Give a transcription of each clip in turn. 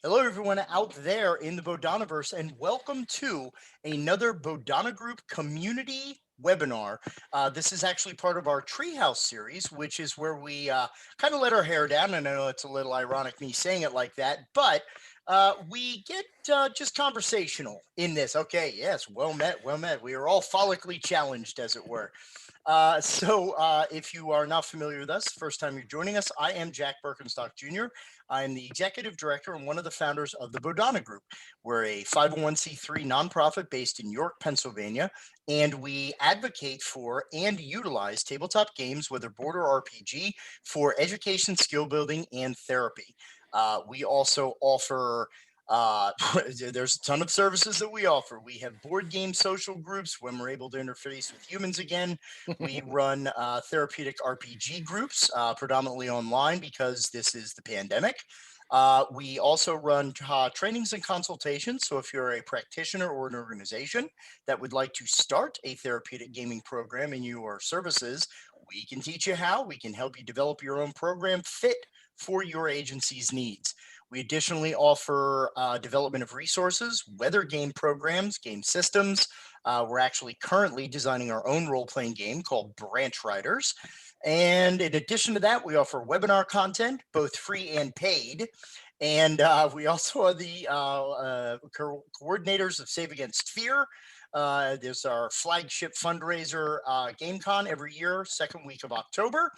Hello, everyone out there in the Bodhanaverse, and welcome to another Bodhana Group community webinar. This is actually part of our Treehouse series, which is where we kind of let our hair down. And I know it's a little ironic me saying it like that, but we get just conversational in this. Okay, yes, well met, well met. We are all follically challenged, as it were. If you are not familiar with us, first time you're joining us, I am Jack Birkenstock Jr. I'm the executive director and one of the founders of the Bodhana Group. We're a 501c3 nonprofit based in York, Pennsylvania, and we advocate for and utilize tabletop games, whether board or RPG, for education, skill building, and therapy. We also offer there's a ton of services that we offer. We have board game social groups when we're able to interface with humans again. We run therapeutic RPG groups, predominantly online because this is the pandemic. We also run trainings and consultations. So if you're a practitioner or an organization that would like to start a therapeutic gaming program in your services, we can teach you how. We can help you develop your own program fit for your agency's needs. We additionally offer development of resources, weather game programs, game systems. We're actually currently designing our own role-playing game called Branch Riders. And in addition to that, we offer webinar content, both free and paid. And we also are the coordinators of Save Against Fear. There's our flagship fundraiser, GameCon, every year, second week of October,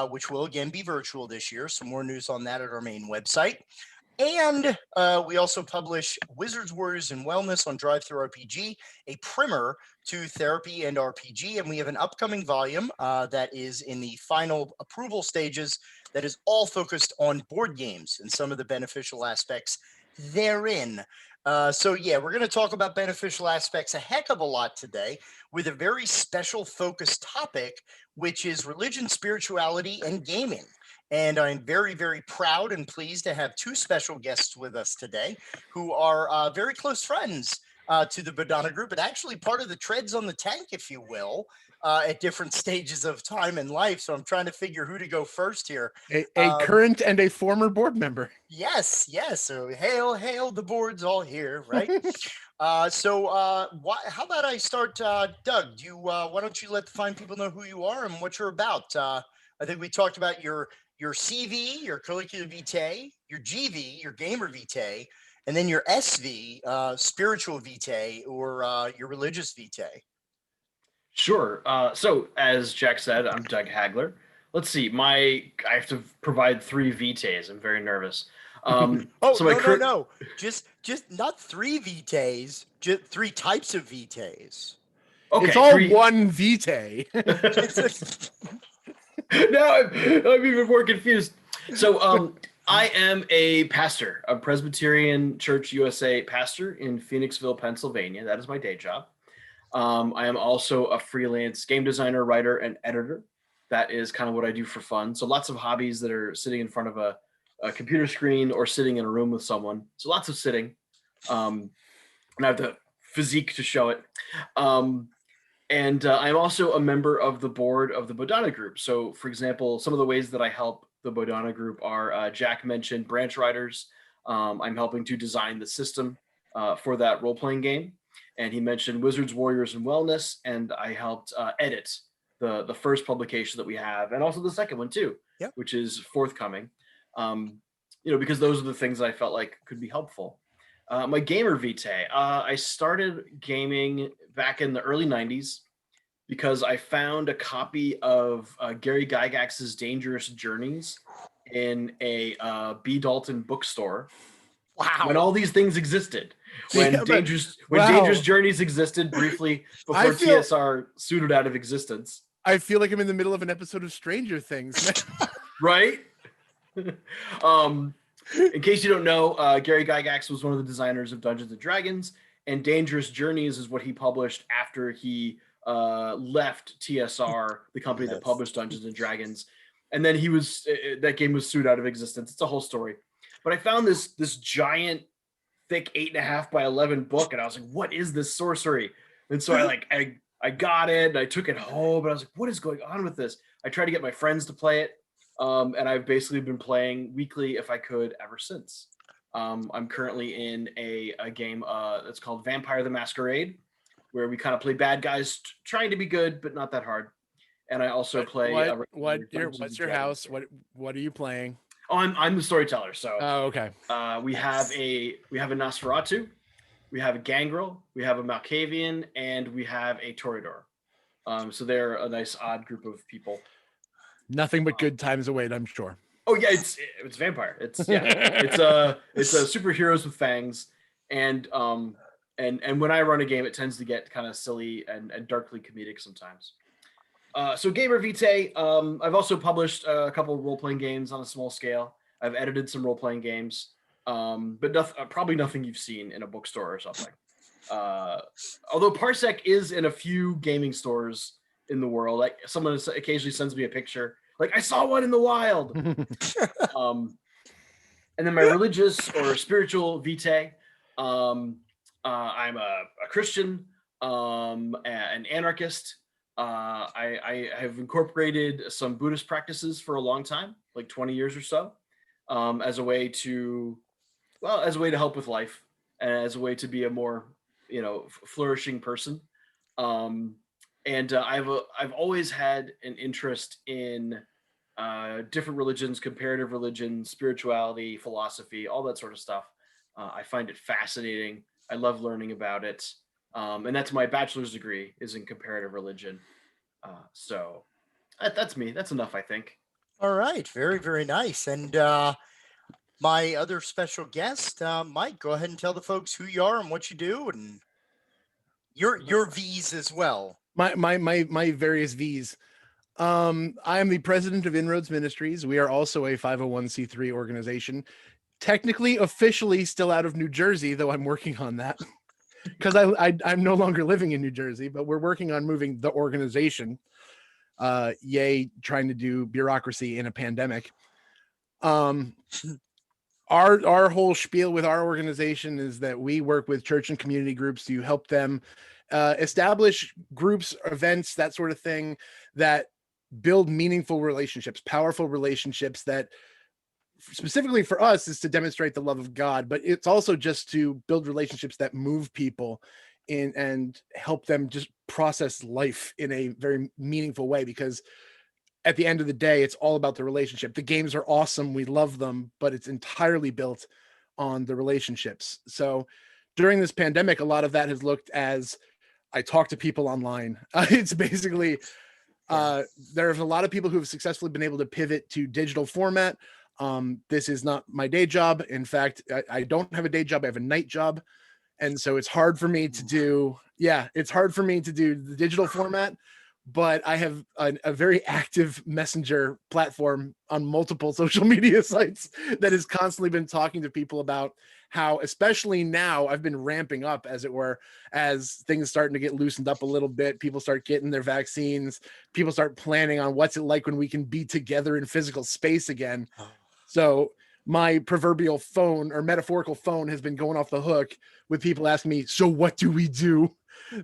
which will again be virtual this year. Some more news on that at our main website. And we also publish Wizards, Warriors, and Wellness on Drive-Thru RPG, a primer to therapy and RPG. And we have an upcoming volume that is in the final approval stages that is all focused on board games and some of the beneficial aspects therein. We're going to talk about beneficial aspects a heck of a lot today with a very special focused topic, which is religion, spirituality, and gaming. And I'm very, very proud and pleased to have two special guests with us today who are very close friends to the Bodhana Group and actually part of the treads on the tank, if you will, at different stages of time in life. So I'm trying to figure who to go first here. A current and a former board member. Yes, yes. So hail, hail, the board's all here, right? How about I start, Doug? Why don't you let the fine people know who you are and what you're about? I think we talked about your CV, your curricular vitae, your GV, your gamer vitae, and then your SV, spiritual vitae, or your religious vitae. Sure. So as Jack said, I'm Doug Hagler. Let's see. I have to provide three vitaes. I'm very nervous. No. Just not three vitaes, just three types of vitaes. Okay, it's all one vitae. Now I'm even more confused. So I am a pastor, a Presbyterian Church USA pastor in Phoenixville, Pennsylvania. That is my day job. I am also a freelance game designer, writer, and editor. That is kind of what I do for fun. So lots of hobbies that are sitting in front of a computer screen or sitting in a room with someone. So lots of sitting. And I have the physique to show it. I'm also a member of the board of the Bodhana Group. So, for example, some of the ways that I help the Bodhana Group are Jack mentioned Branch Riders. I'm helping to design the system for that role-playing game. And he mentioned Wizards, Warriors, and Wellness. And I helped edit the first publication that we have, and also the second one too, yep, which is forthcoming. Because those are the things that I felt like could be helpful. My gamer vitae, I started gaming back in the early 90s because I found a copy of Gary Gygax's Dangerous Journeys in a B. Dalton bookstore. Wow. When all these things existed. When Dangerous Journeys existed briefly before TSR suited out of existence. I feel like I'm in the middle of an episode of Stranger Things. Right? In case you don't know, Gary Gygax was one of the designers of Dungeons and Dragons, and Dangerous Journeys is what he published after he left TSR, the company that published Dungeons and Dragons. And then that game was sued out of existence. It's a whole story. But I found this giant, thick 8.5 by 11 book, and I was like, "What is this sorcery?" And so I got it, and I took it home, and I was like, "What is going on with this?" I tried to get my friends to play it, and I've basically been playing weekly, if I could, ever since. I'm currently in a game that's called Vampire the Masquerade, where we kind of play bad guys trying to be good, but not that hard. And I also play. What's your house? What are you playing? Oh, I'm the storyteller. So okay. We have a Nosferatu, we have a Gangrel, we have a Malkavian, and we have a Toreador. So they're a nice odd group of people. Nothing but good times await, I'm sure. Oh yeah, it's vampire. It's superheroes with fangs, and when I run a game, it tends to get kind of silly and darkly comedic sometimes. So Gamer Vitae, I've also published a couple of role-playing games on a small scale. I've edited some role-playing games, but probably nothing you've seen in a bookstore or something. Although Parsec is in a few gaming stores in the world. Like someone occasionally sends me a picture, like I saw one in the wild. And then my religious or spiritual vitae, I'm a Christian, an anarchist. I have incorporated some Buddhist practices for a long time, like 20 years or so, as a way to help with life and as a way to be a more, flourishing person. And I've always had an interest in different religions, comparative religion, spirituality, philosophy, all that sort of stuff. I find it fascinating. I love learning about it. And that's my bachelor's degree, is in comparative religion. So that's me. That's enough, I think. All right. Very, very nice. And my other special guest, Mike, go ahead and tell the folks who you are and what you do and your V's as well. My various V's. I am the president of Inroads Ministries. We are also a 501c3 organization. Technically, officially still out of New Jersey, though I'm working on that. Because I'm no longer living in New Jersey, but we're working on moving the organization. Yay, trying to do bureaucracy in a pandemic. Our whole spiel with our organization is that we work with church and community groups to help them establish groups, events, that sort of thing, that build meaningful relationships, powerful relationships that specifically for us is to demonstrate the love of God, but it's also just to build relationships that move people in and help them just process life in a very meaningful way. Because at the end of the day, it's all about the relationship. The games are awesome. We love them, but it's entirely built on the relationships. So during this pandemic, a lot of that has looked as I talk to people online. It's basically, there's a lot of people who have successfully been able to pivot to digital format. This is not my day job. In fact, I don't have a day job. I have a night job. And so it's hard for me to do, the digital format, but I have a very active messenger platform on multiple social media sites that has constantly been talking to people about how, especially now, I've been ramping up, as it were, as things starting to get loosened up a little bit. People start getting their vaccines. People start planning on what's it like when we can be together in physical space again. So my proverbial phone or metaphorical phone has been going off the hook with people asking me, so what do we do?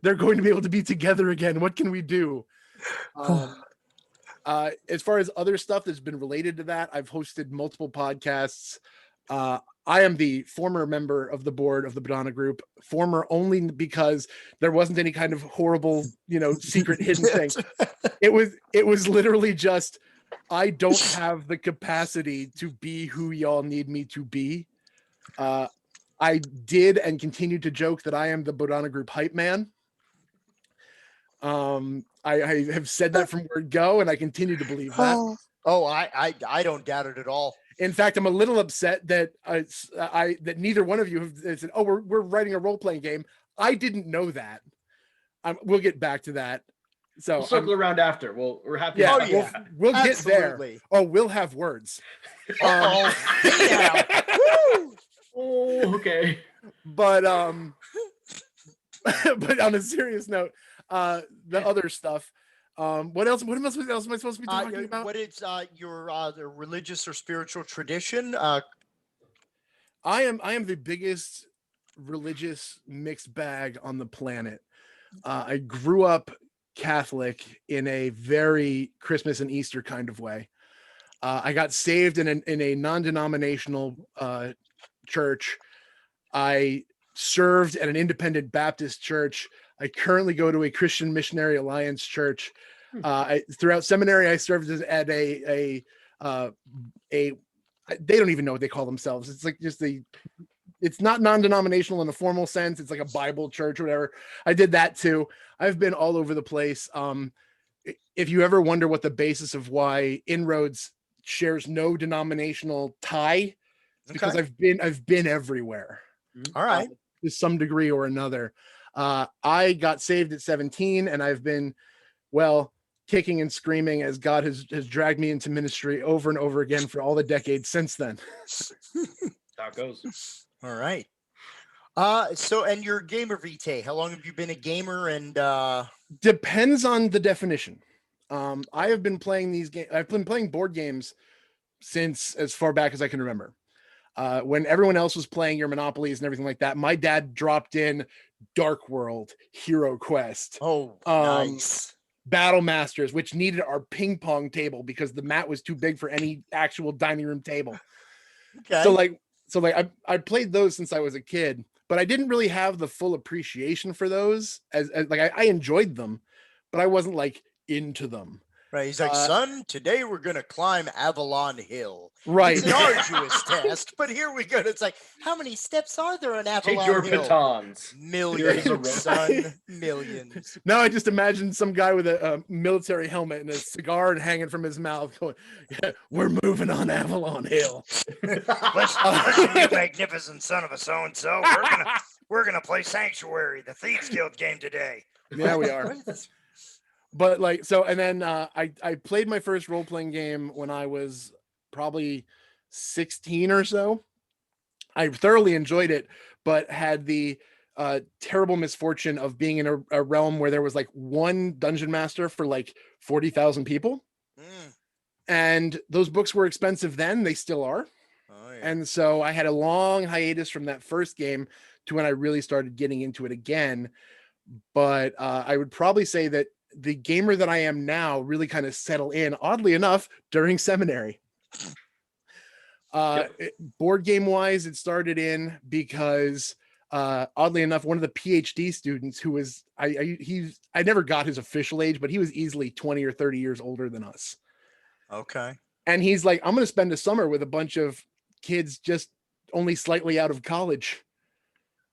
They're going to be able to be together again. What can we do? As far as other stuff that's been related to that, I've hosted multiple podcasts. I am the former member of the board of the Bodhana group, former only because there wasn't any kind of horrible, secret hidden thing. It was literally just, I don't have the capacity to be who y'all need me to be. I did and continue to joke that I am the Bodhana group hype man. I have said that from word go, and I continue to believe that. I don't doubt it at all. In fact, I'm a little upset that that neither one of you have said, "Oh, we're writing a role playing game." I didn't know that. We'll get back to that. So we'll circle around after. We're happy. Yeah, we'll get there. Oh, we'll have words. Okay. But but on a serious note, the other stuff. What else? What else am I supposed to be talking about? What is your the religious or spiritual tradition? I am the biggest religious mixed bag on the planet. I grew up Catholic in a very Christmas and Easter kind of way. I got saved in a non-denominational church. I served at an independent Baptist church. I currently go to a Christian Missionary Alliance church. Throughout seminary, I served at a they don't even know what they call themselves. It's like just it's not non-denominational in the formal sense. It's like a Bible church or whatever. I did that too. I've been all over the place. If you ever wonder what the basis of why Inroads shares no denominational tie, it's because I've been everywhere. All right. To some degree or another. I got saved at 17, and I've been, well, kicking and screaming as God has dragged me into ministry over and over again for all the decades since then. How it goes. All right. So, and your gamer vitae, how long have you been a gamer? And depends on the definition. I have been playing these games. I've been playing board games since as far back as I can remember. When everyone else was playing your Monopolies and everything like that, my dad dropped in Dark World, Hero Quest. Oh, nice. Battle Masters, which needed our ping pong table because the mat was too big for any actual dining room table. Okay. So I played those since I was a kid, but I didn't really have the full appreciation for those as like I enjoyed them, but I wasn't like into them. Right. He's like, son, today we're going to climb Avalon Hill. Right. It's an arduous task, but here we go. It's like, how many steps are there on Avalon Hill? Take your pitons. Millions, son. Millions. Now I just imagine some guy with a military helmet and a cigar and hanging from his mouth going, yeah, we're moving on Avalon Hill. Listen, you magnificent son of a so-and-so. We're gonna play Sanctuary, the Thieves Guild game today. Yeah, we are. But like, so, and then I played my first role-playing game when I was probably 16 or so. I thoroughly enjoyed it, but had the terrible misfortune of being in a realm where there was like one dungeon master for like 40,000 people. And those books were expensive then. They still are. Oh, yeah. And so I had a long hiatus from that first game to when I really started getting into it again. But I would probably say that the gamer that I am now really kind of settled in, oddly enough, during seminary. Board game wise, it started in because oddly enough, one of the PhD students who was I never got his official age, but he was easily 20 or 30 years older than us. Okay. And he's like, I'm going to spend a summer with a bunch of kids just only slightly out of college.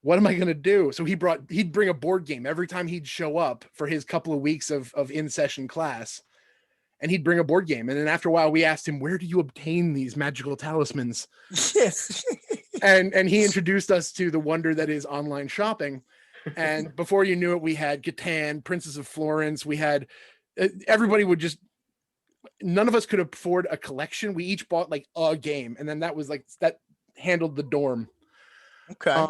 What am I going to do? So he'd bring a board game every time he'd show up for his couple of weeks of in-session class, and he'd bring a board game. And then after a while we asked him, where do you obtain these magical talismans? Yes. and he introduced us to the wonder that is online shopping. And before you knew it, we had Catan, Princess of Florence. We had, everybody would just, none of us could afford a collection. We each bought like a game. And then that was like, that handled the dorm. Okay.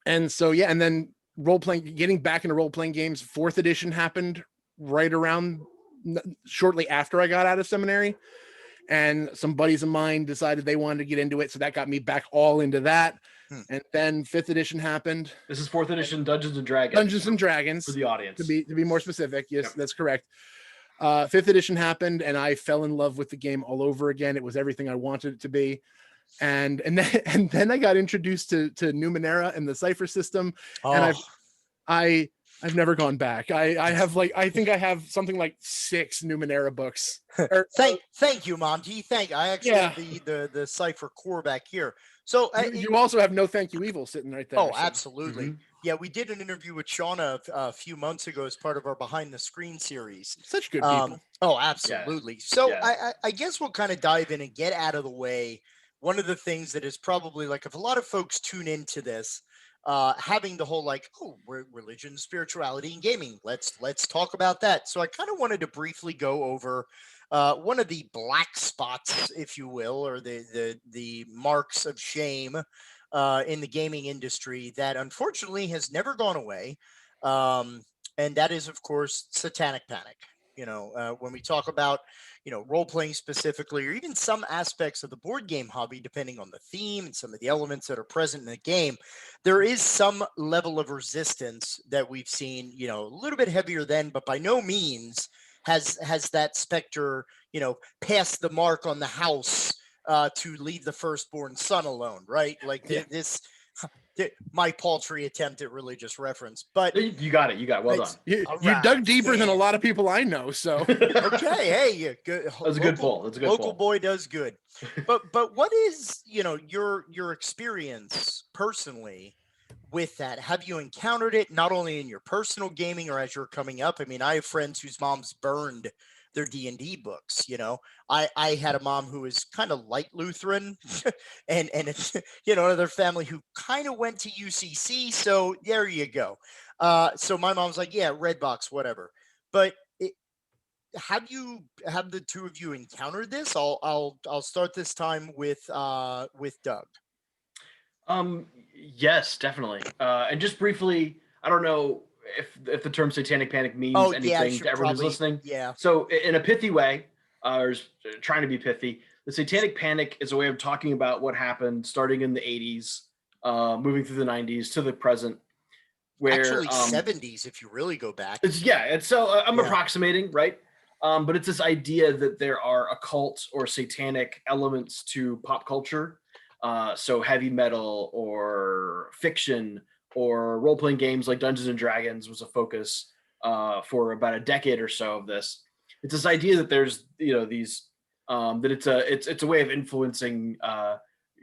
And so, yeah. And then getting back into role-playing games, 4th edition happened right around shortly after I got out of seminary. And some buddies of mine decided they wanted to get into it. So that got me back all into that. And then 5th edition happened. This is 4th edition Dungeons and Dragons. Dungeons and Dragons. For the audience. To be more specific. Yes, That's correct. 5th edition happened and I fell in love with the game all over again. It was everything I wanted it to be. And then I got introduced to Numenera and the cipher system. Oh. And I've never gone back. I think I have something like 6 Numenera books. Thank you, Monty. I actually have the cipher core back here. So you also have No Thank You Evil sitting right there. Oh, absolutely. Mm-hmm. Yeah, we did an interview with Shauna a few months ago as part of our Behind the Screen series. Such good people. Oh, absolutely. Yeah. So yeah. I guess we'll kind of dive in and get out of the way. One of the things that is probably like, if a lot of folks tune into this, having the whole like, oh, religion, spirituality, and gaming. Let's talk about that. So I kind of wanted to briefly go over one of the black spots, if you will, or the marks of shame in the gaming industry that unfortunately has never gone away, and that is, of course, satanic panic. You know, when we talk about role playing specifically, or even some aspects of the board game hobby, depending on the theme and some of the elements that are present in the game, there is some level of resistance that we've seen, a little bit heavier then, but by no means has that specter, passed the mark on the house to leave the firstborn son alone, right? Like Yeah. my paltry attempt at religious reference, but You got it. You got it. Well done. it's- You dug Alright, deeper than a yeah. lot of people I know. So Okay, hey, you good. That's a good pull. That's a good local pull. boy does good. But what is, your experience personally with that? Have you encountered it not only in your personal gaming or as you're coming up? I mean, I have friends whose moms burned their D&D books. I had a mom who was kind of light Lutheran, and it's another family who kind of went to UCC. So there you go. So my mom's like, yeah, Redbox, whatever. But have the two of you encountered this? I'll start this time with Doug. Yes, definitely. And just briefly, I don't know if the term satanic panic means Oh, yeah, I anything should to everyone who's probably, listening. yeah. So in a pithy way, or trying to be pithy, the satanic panic is a way of talking about what happened starting in the 80s, moving through the 90s to the present, where Actually 70s if you really go back. it's so I'm Yeah. approximating, right? But it's this idea that there are occult or satanic elements to pop culture. So heavy metal or fiction or role-playing games like Dungeons and Dragons was a focus for about a decade or so of this. It's this idea that there's these that it's a way of influencing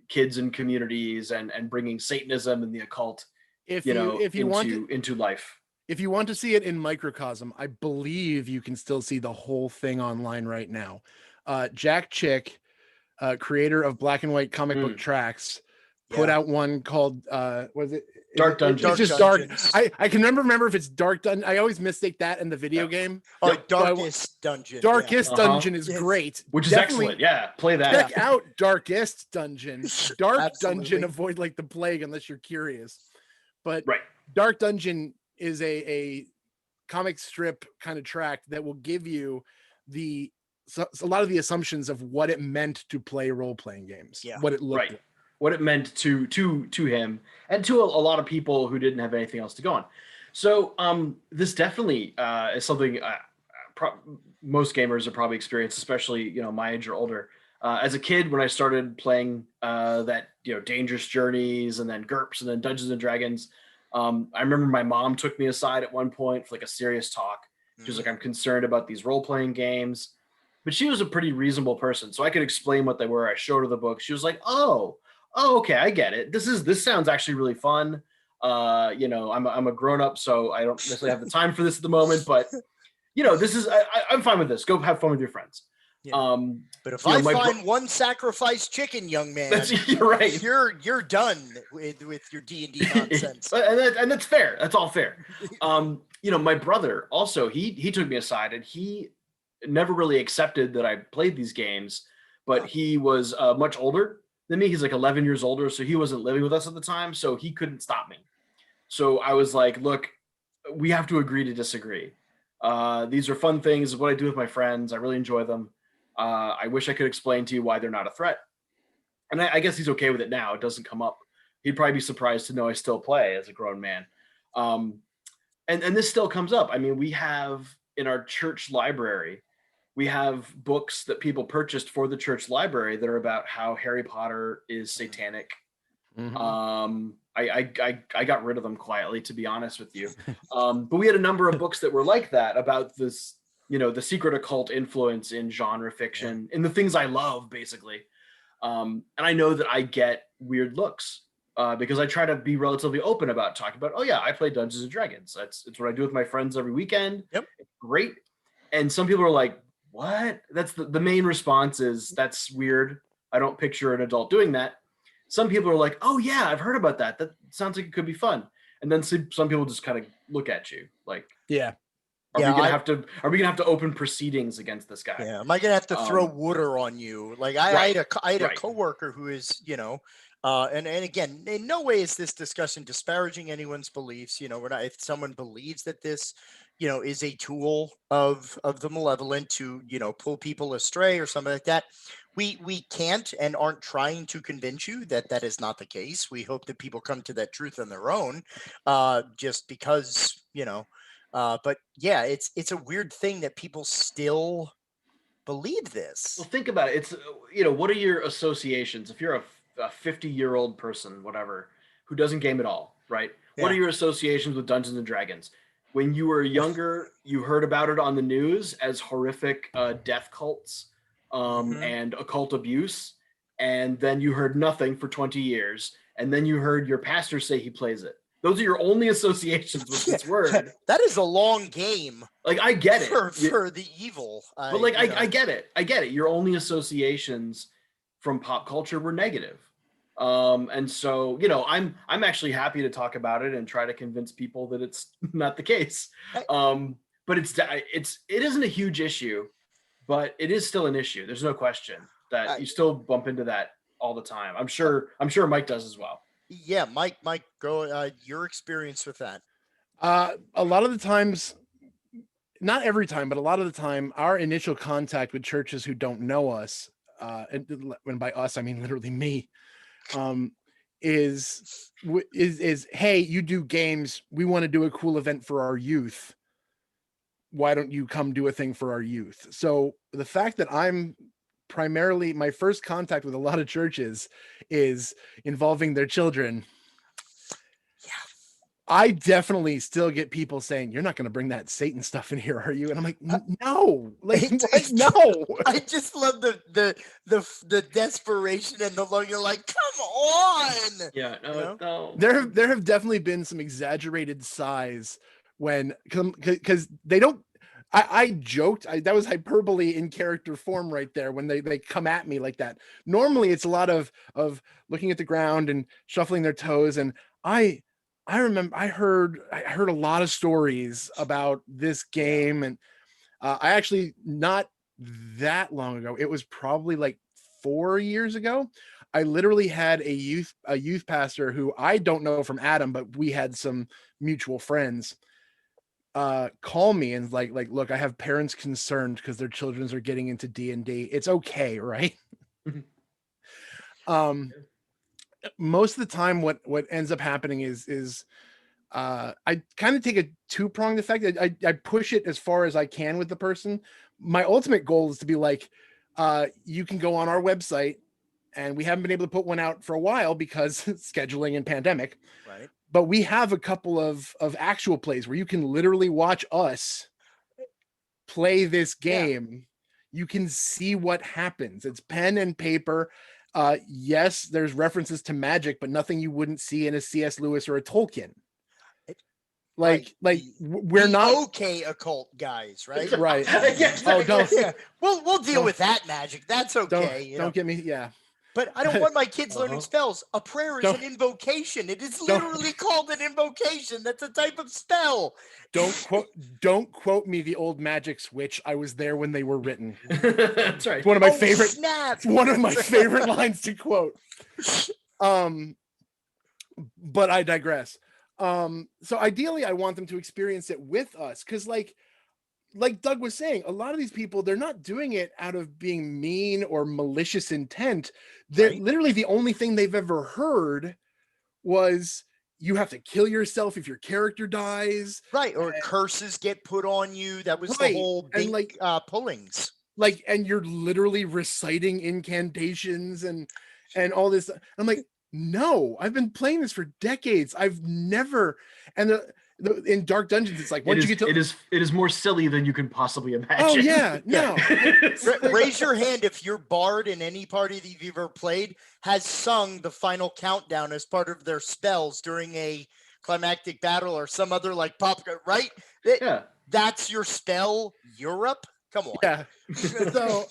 kids and communities and bringing Satanism and the occult if you want into life. If you want to see it in microcosm, I believe you can still see the whole thing online right now. Jack Chick, creator of Black and White comic book tracks, put out one called was it Dark Dungeon? It's just Dungeons. Dark. I can never remember if it's Dark Dungeon. I always mistake that and the video game. Oh, Yep. Darkest Dungeon. Darkest Uh-huh. Dungeon is Yes. great, Which is Definitely excellent. Yeah, play that. Check out Darkest Dungeon. Dark Absolutely. Dungeon, avoid like the plague unless you're curious. But Right. Dark Dungeon is a comic strip kind of track that will give you a lot of the assumptions of what it meant to play role-playing games. Yeah. What it looked Right. like. What it meant to him and to a lot of people who didn't have anything else to go on. So this definitely is something most gamers have probably experienced, especially my age or older. As a kid, when I started playing that Dangerous Journeys and then GURPS and then Dungeons and Dragons, I remember my mom took me aside at one point for like a serious talk. She was like, "I'm concerned about these role-playing games," but she was a pretty reasonable person, so I could explain what they were. I showed her the book. She was like, "Oh, okay, I get it. This sounds actually really fun. I'm a grown-up, so I don't necessarily have the time for this at the moment, but this is I'm fine with this. Go have fun with your friends." Yeah. But if I find one sacrificed chicken, young man, you're right. You're done with your D&D nonsense. and that's fair. That's all fair. My brother also, he took me aside and he never really accepted that I played these games, but he was much older than me. He's like 11 years older, so he wasn't living with us at the time, so he couldn't stop me. So I was like, "Look, we have to agree to disagree. These are fun things. What I do with my friends. I really enjoy them. I wish I could explain to you why they're not a threat." And I guess he's okay with it now. It doesn't come up. He'd probably be surprised to know I still play as a grown man. And this still comes up. I mean, we have in our church library, we have books that people purchased for the church library that are about how Harry Potter is satanic. Mhm. I got rid of them quietly, to be honest with you. But we had a number of books that were like that about this, the secret occult influence in genre fiction, in the things I love, basically. And I know that I get weird looks because I try to be relatively open about talking about, "Oh yeah, I play Dungeons and Dragons. It's what I do with my friends every weekend." Yep. It's great. And some people are like, "What?" That's the main response is, "That's weird. I don't picture an adult doing that." Some people are like, "Oh yeah, I've heard about that. That sounds like it could be fun." And then some people just kind of look at you like, Yeah. Are we gonna have to open proceedings against this guy? Yeah, am I gonna have to throw water on you? Like I had a coworker who is, and again, in no way is this discussion disparaging anyone's beliefs. We're not. If someone believes that this, is a tool of the malevolent to, pull people astray or something like that, we can't and aren't trying to convince you that that is not the case. We hope that people come to that truth on their own, just because, but yeah, it's a weird thing that people still believe this. Well, think about it. It's what are your associations? If you're a 50-year-old person, whatever, who doesn't game at all, right? What are Yeah. your associations with Dungeons and Dragons? When you were younger, you heard about it on the news as horrific death cults Mhm. and occult abuse, and then you heard nothing for 20 years, and then you heard your pastor say he plays it. Those are your only associations with this word. That is a long game Like, I get it. for the evil. But like, I get it. I get it. Your only associations from pop culture were negative. And so, I'm actually happy to talk about it and try to convince people that it's not the case. But it isn't a huge issue, but it is still an issue. There's no question that you still bump into that all the time. I'm sure Mike does as well. Yeah, Mike, go your experience with that. A lot of the times, not every time, but a lot of the time, our initial contact with churches who don't know us, and when by us I mean literally me, is hey, you do games, we want to do a cool event for our youth, why don't you come do a thing for our youth? So the fact that I'm primarily, my first contact with a lot of churches is involving their children, I definitely still get people saying, "You're not going to bring that Satan stuff in here, are you?" And I'm like, "No, like, no." I just love the desperation and the look. You're like, "Come on!" Yeah, no. There have definitely been some exaggerated sighs when, because they don't. I joked, that was hyperbole in character form right there when they come at me like that. Normally, it's a lot of looking at the ground and shuffling their toes, and I remember I heard a lot of stories about this game, and I actually, not that long ago, it was probably like 4 years ago, I literally had a youth pastor who I don't know from Adam, but we had some mutual friends call me and like, look, I have parents concerned because their children are getting into D&D. It's okay, right? Most of the time what ends up happening is I kind of take a two-pronged effect. I push it as far as I can with the person. My ultimate goal is to be like, you can go on our website, and we haven't been able to put one out for a while because scheduling and pandemic, right? But we have a couple of actual plays where you can literally watch us play this game. You can see what happens. It's pen and paper. Yes, there's references to magic, but nothing you wouldn't see in a C.S. Lewis or a Tolkien. We're not okay occult guys, right? Right. Oh, don't. Yeah. We'll deal with that magic. That's okay. Don't get me. Yeah. But I don't want my kids learning spells. A prayer is an invocation. It is literally called an invocation. That's a type of spell. Don't quote me the old magic switch. I was there when they were written. That's right. It's one of my favorite. Snap. One of my favorite lines to quote. But I digress. So ideally, I want them to experience it with us, because like Doug was saying, a lot of these people, they're not doing it out of being mean or malicious intent. They're literally, the only thing they've ever heard was you have to kill yourself if your character dies. Right. Or curses get put on you. That was the whole big pullings. Like, and you're literally reciting incantations and all this. I'm like, no, I've been playing this for decades. I've never, and in Dark Dungeons, it's like once you get to it is more silly than you can possibly imagine. Oh yeah, no. Raise your hand if your bard in any party that you've ever played has sung the final countdown as part of their spells during a climactic battle or some other like pop, right? That's your spell, Europe. Come on. Yeah. So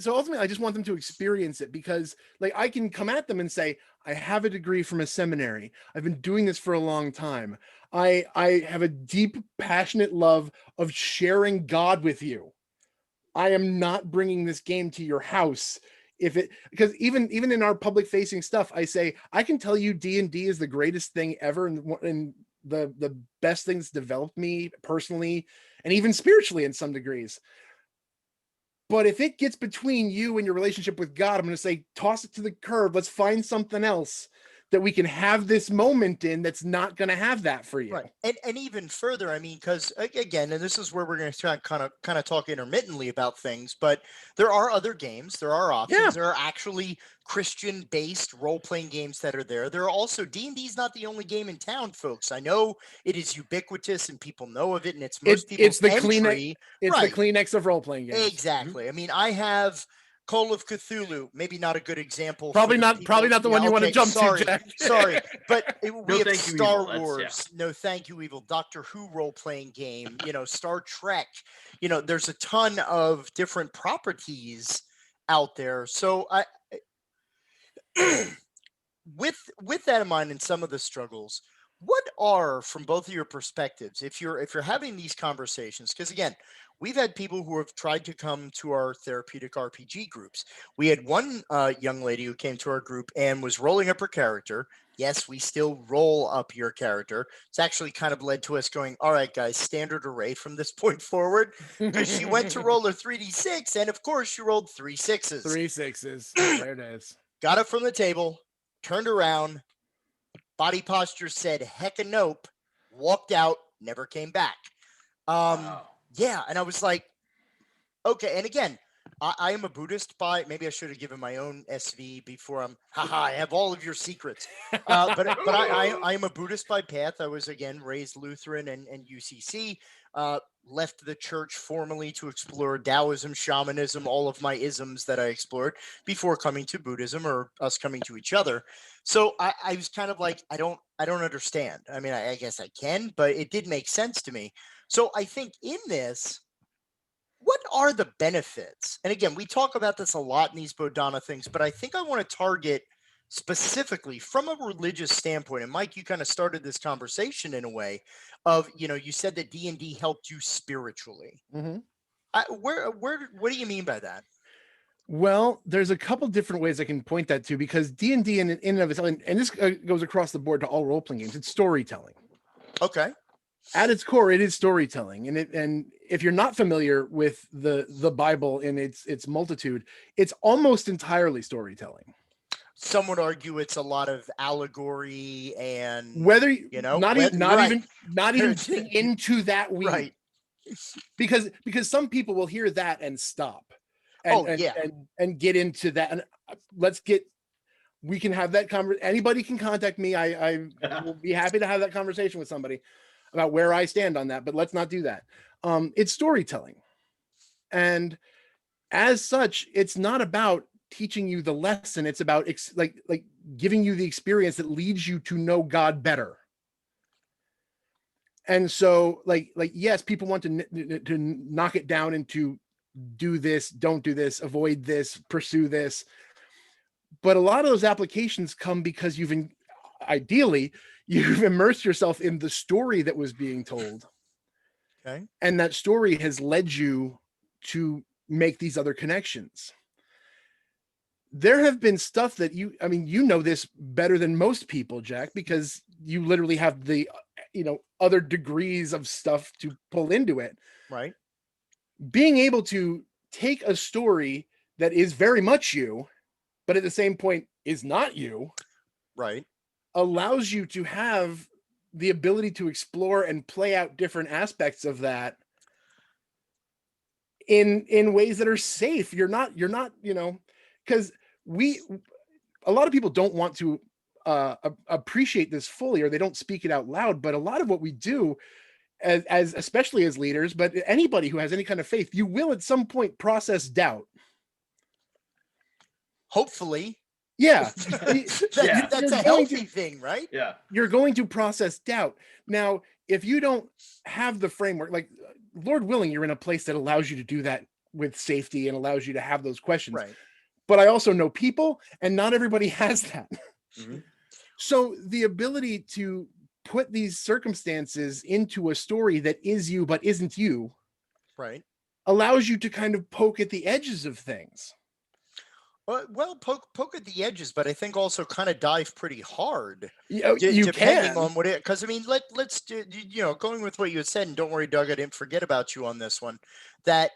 ultimately, I just want them to experience it, because like I can come at them and say, I have a degree from a seminary. I've been doing this for a long time. I have a deep, passionate love of sharing God with you. I am not bringing this game to your house. Because even in our public facing stuff, I say, I can tell you D&D is the greatest thing ever, and the best things developed me personally and even spiritually in some degrees. But if it gets between you and your relationship with God, I'm going to say, toss it to the curb. Let's find something else that we can have this moment in that's not going to have that for you. Right. And even further, I mean, because again, and this is where we're going to try kind of talk intermittently about things, but there are other games, there are options, Yeah. there are actually Christian-based role-playing games that are there. There are also D&D is not the only game in town, folks. I know it is ubiquitous and people know of it, and it's most people's the entry. Kleenex. It's Right. the Kleenex of role-playing games. Exactly. I mean, I have Call of Cthulhu, maybe not a good example. Probably for not the one you want to jump sorry, to, Jack. sorry, but we have Thank You, Star Evil. Wars. No, Thank You, Evil. Doctor Who role-playing game. Star Trek. There's a ton of different properties out there. So I, with that in mind, and some of the struggles, what are, from both of your perspectives, if you're having these conversations, because again, we've had people who have tried to come to our therapeutic RPG groups. We had one young lady who came to our group and was rolling up her character. Yes, we still roll up your character. It's actually kind of led to us going, all right, guys, standard array from this point forward, because she went to roll her 3d6, and of course she rolled 3 6s. 3 6s. There it is. Got it from the table, turned around, body posture said hecka nope, walked out, never came back. Wow. Yeah, and I was like, okay. And again, I am a Buddhist by, maybe I should have given my own SV before I have all of your secrets. But I am a Buddhist by path. I was, again, raised Lutheran and UCC, left the church formally to explore Taoism, shamanism, all of my isms that I explored before coming to Buddhism, or us coming to each other. So I was kind of like, I don't understand. I mean, I guess I can, but it did make sense to me. So I think in this, what are the benefits? And again, we talk about this a lot in these Bodhana things, but I think I want to target specifically from a religious standpoint. And Mike, you kind of started this conversation in a way of, you said that D&D helped you spiritually. Mm-hmm. What do you mean by that? Well, there's a couple different ways I can point that to, because D&D in and of itself, and this goes across the board to all role-playing games, it's storytelling. Okay. At its core, it is storytelling, and if you're not familiar with the Bible in its multitude, it's almost entirely storytelling. Some would argue it's a lot of allegory, and whether not even getting into that weed, right? Because some people will hear that and stop, and get into that, and we can have that conversation. Anybody can contact me. I will be happy to have that conversation with somebody about where I stand on that, but let's not do that. It's storytelling. And as such, it's not about teaching you the lesson. It's about like giving you the experience that leads you to know God better. And so like, yes, people want to knock it down into do this, don't do this, avoid this, pursue this. But a lot of those applications come because ideally you've immersed yourself in the story that was being told. Okay. And that story has led you to make these other connections. There have been stuff that you know this better than most people, Jack, because you literally have the, other degrees of stuff to pull into it. Right. Being able to take a story that is very much you, but at the same point is not you. Right. Allows you to have the ability to explore and play out different aspects of that in ways that are safe. You're not, because a lot of people don't want to appreciate this fully, or they don't speak it out loud. But a lot of what we do as especially as leaders, but anybody who has any kind of faith, you will at some point process doubt. Hopefully. Yeah. That's a healthy thing, right? Yeah. You're going to process doubt. Now, if you don't have the framework, like Lord willing, you're in a place that allows you to do that with safety and allows you to have those questions. Right. But I also know people, and not everybody has that. Mm-hmm. So the ability to put these circumstances into a story that is you but isn't you, right, allows you to kind of poke at the edges of things. Well, poke at the edges, but I think also kind of dive pretty hard. You depending on what it, because I mean, let's do, going with what you had said, and don't worry, Doug, I didn't forget about you on this one. That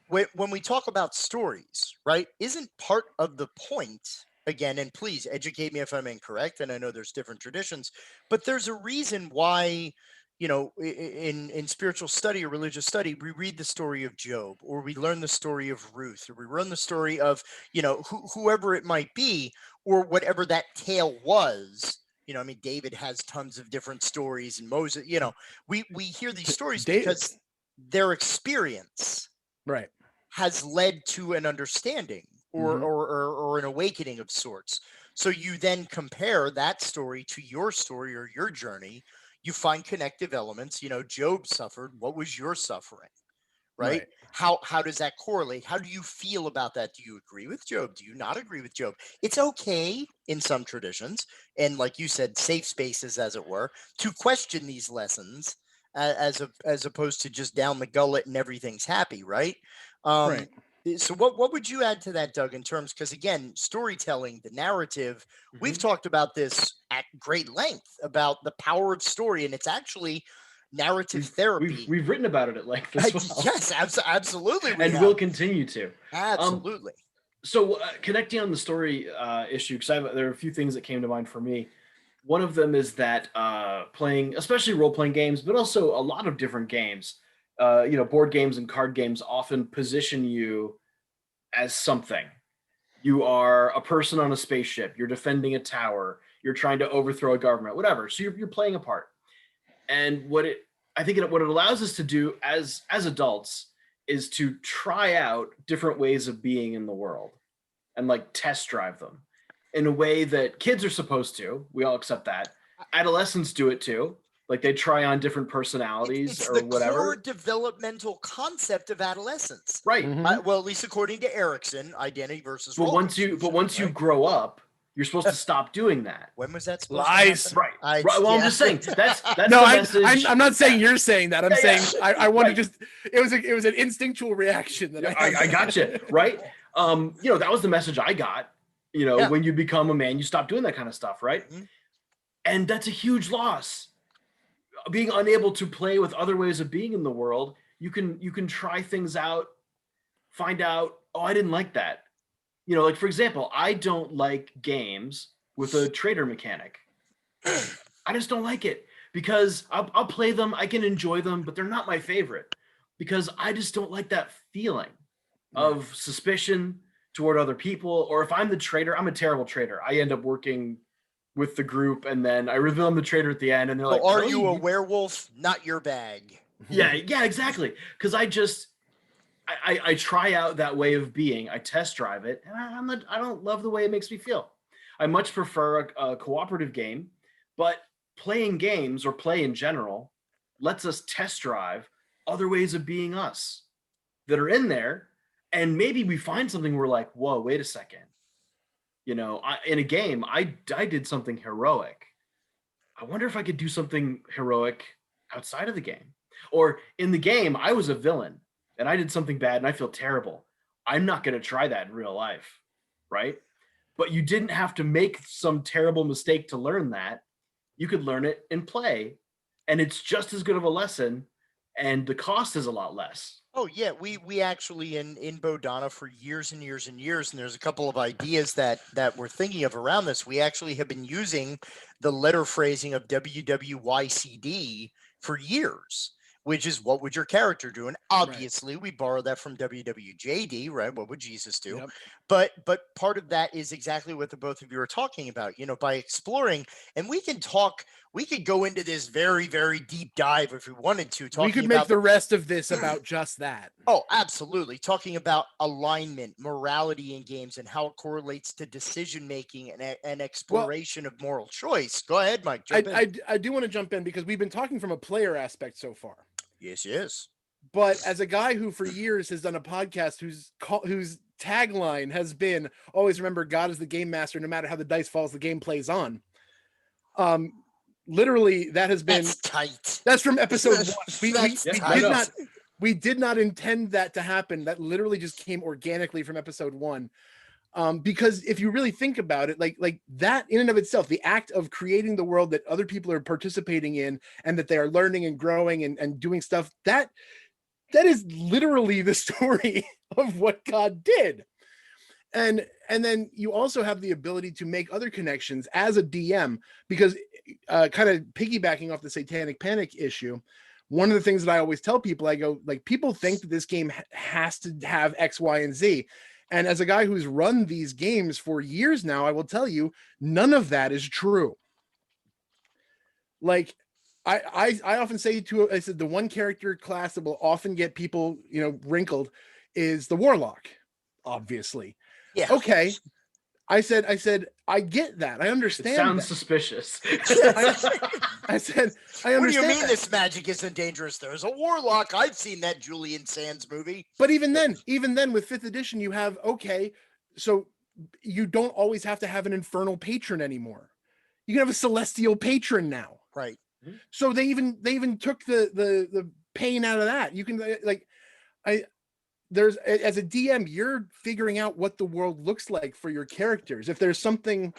when we talk about stories, right, isn't part of the point again, and please educate me if I'm incorrect, and I know there's different traditions, but there's a reason why, in spiritual study or religious study, we read the story of Job, or we learn the story of Ruth, or we learn the story of, whoever it might be, or whatever that tale was. I mean, David has tons of different stories, and Moses, we hear these stories because their experience Right. has led to an understanding or, Mhm. or an awakening of sorts. So you then compare that story to your story or your journey. You find connective elements. Job suffered. What was your suffering? Right? How does that correlate? How do you feel about that? Do you agree with Job? Do you not agree with Job? It's okay in some traditions, and like you said, safe spaces, as it were, to question these lessons as opposed to just down the gullet and everything's happy, right? Right. So what would you add to that, Doug, in terms, because again, storytelling, the narrative, we've talked about this at great length about the power of story, and it's actually narrative therapy. We've written about it at length as well. Yes, absolutely, and will continue to. Absolutely. So connecting on the story issue, because there are a few things that came to mind for me. One of them is that playing, especially role-playing games, but also a lot of different games, board games and card games often position you as something. You are a person on a spaceship. You're defending a tower. You're trying to overthrow a government, whatever. So you're playing a part. And what it allows us to do as adults is to try out different ways of being in the world and like test drive them in a way that kids are supposed to. We all accept that. Adolescents do it too. Like they try on different personalities it's or the whatever. core developmental concept of adolescence. Right. Well, at least according to Erickson, identity versus But role once you grow up, you're supposed to stop doing that. When was that supposed Lies. to happen? Right. Well, I'm just saying that's No, the message. I'm not saying you're saying that. I'm Yeah, saying yeah. I want Right. to just. It was an instinctual reaction that I got you. Right. That was the message I got. When you become a man, you stop doing that kind of stuff, right? Mhm. And that's a huge loss. Being unable to play with other ways of being in the world, you can try things out, find out, oh, I didn't like that. Like for example, I don't like games with a trader mechanic. I just don't like it because I'll play them, I can enjoy them, but they're not my favorite because I just don't like that feeling of suspicion toward other people. Or if I'm the trader, I'm a terrible trader. I end up working with the group and then I reveal I'm the trader at the end and they're like, are really? you a werewolf? Not your bag. Yeah, exactly. Because I try out that way of being. I test drive it, and I don't love the way it makes me feel. I much prefer a cooperative game, but playing games or play in general lets us test drive other ways of being us that are in there, and maybe we find something we're like, whoa, wait a second. In a game, I did something heroic. I wonder if I could do something heroic outside of the game. Or in the game, I was a villain and I did something bad and I feel terrible. I'm not going to try that in real life, right? But you didn't have to make some terrible mistake to learn that. You could learn it and play, and it's just as good of a lesson, and the cost is a lot less. Oh yeah, we actually in Bodhana for years and years and years, and there's a couple of ideas that we're thinking of around this. We actually have been using the letter phrasing of WWYCD for years, which is what would your character do? And obviously we borrow that from WWJD, right? What would Jesus do? Yep. But part of that is exactly what the both of you are talking about, by exploring, and we could go into this very, very deep dive if we wanted to. We could make the rest of this about just that. Oh, absolutely. Talking about alignment, morality in games, and how it correlates to decision making and exploration of moral choice. Go ahead, Mike. Jump in. I do want to jump in because we've been talking from a player aspect so far. Yes. But as a guy who for years has done a podcast whose tagline has been always remember God is the game master, no matter how the dice falls, the game plays on. Literally, that has been That's tight. That's from episode one. We did not intend that to happen. That literally just came organically from episode one. Because if you really think about it, like that in and of itself, the act of creating the world that other people are participating in and that they are learning and growing and doing stuff, that is literally the story of what God did. and then you also have the ability to make other connections as a DM, because kind of piggybacking off the Satanic Panic issue, one of the things that I always tell people, I go, like, people think that this game has to have X, Y, and Z. And as a guy who's run these games for years now, I will tell you, none of that is true. Like, I often say I said the one character class that will often get people, wrinkled is the Warlock, obviously. Yeah. Okay. I said, I get that. I It understand. sounds that. suspicious. I said, I understand. What do you mean that. this magic isn't dangerous? There's a warlock. I've seen that Julian Sands movie. But even then with 5th edition, you have, okay, so you don't always have to have an infernal patron anymore. You can have a celestial patron now. Right. So they even took the pain out of that. You can as a DM, you're figuring out what the world looks like for your characters. If there's something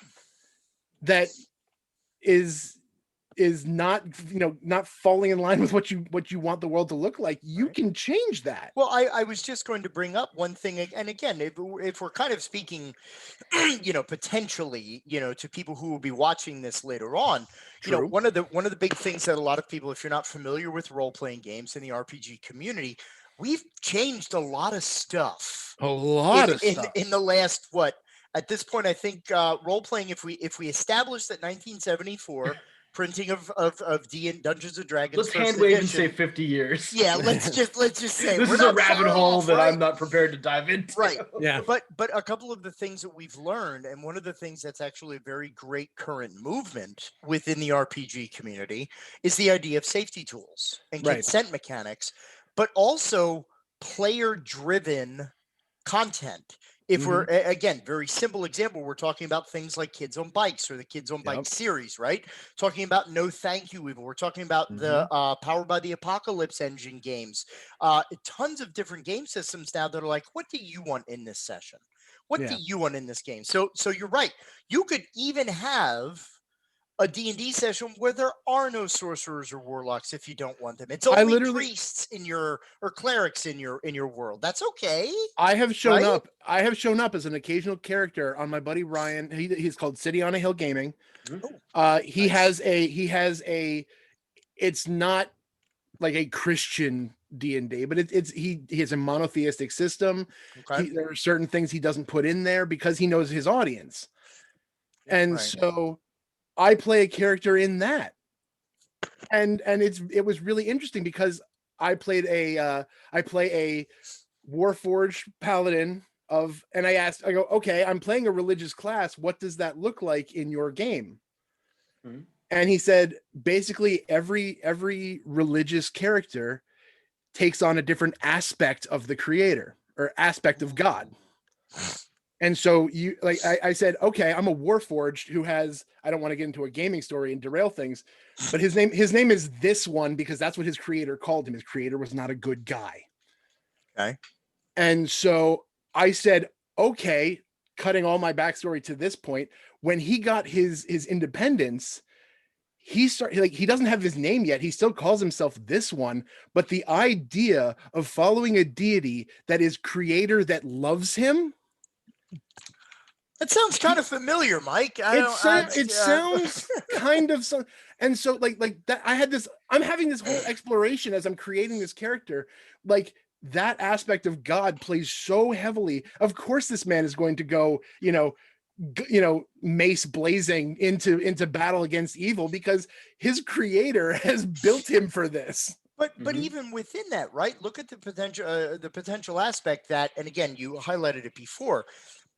that is not not falling in line with what you want the world to look like, you can change that. Well, I was just going to bring up one thing, and again, if we're kind of speaking, potentially, to people who will be watching this later on, True. one of the big things that a lot of people, if you're not familiar with role-playing games in the RPG community, we've changed a lot of stuff. A lot of stuff in the last, at this point, I think role-playing, if we establish that 1974 printing of Dungeons and Dragons. Let's hand wave and say 50 years. Yeah, let's just say this is a rabbit hole that I'm not prepared to dive into. Right. Yeah. But a couple of the things that we've learned, and one of the things that's actually a very great current movement within the RPG community, is the idea of safety tools and consent mechanics, but also player-driven content. If we're, again, very simple example, we're talking about things like Kids on Bikes or the Kids on Bikes series, right? Talking about No Thank You Evil. We're talking about the Powered by the Apocalypse engine games. Tons of different game systems now that are like, what do you want in this session? What do you want in this game? So you're right. You could even have a D&D session where there are no sorcerers or warlocks if you don't want them. It's only priests or clerics in your world. That's okay. I have shown up. I have shown up as an occasional character on my buddy Ryan. He's called City on a Hill Gaming. He has a. It's not like a Christian D&D, but he has a monotheistic system. Okay. There are certain things he doesn't put in there because he knows his audience, and so I play a character in that, and it was really interesting because I play a Warforged paladin and I go, okay, I'm playing a religious class. What does that look like in your game? Mm-hmm. And he said, basically every religious character takes on a different aspect of the creator or aspect of God. And so I said, okay, I'm a Warforged who has, I don't want to get into a gaming story and derail things, but his name is this one because that's what his creator called him. His creator was not a good guy. Okay. And so I said, okay, cutting all my backstory to this point, when he got his independence, he doesn't have his name yet. He still calls himself this one, but the idea of following a deity that is creator that loves him. That sounds kind of familiar, Mike. It sounds kind of so. And so like that, I'm having this whole exploration as I'm creating this character. Like that aspect of God plays so heavily. Of course, this man is going to go, mace blazing into battle against evil because his creator has built him for this. But even within that, right? Look at the potential aspect that, and again, you highlighted it before.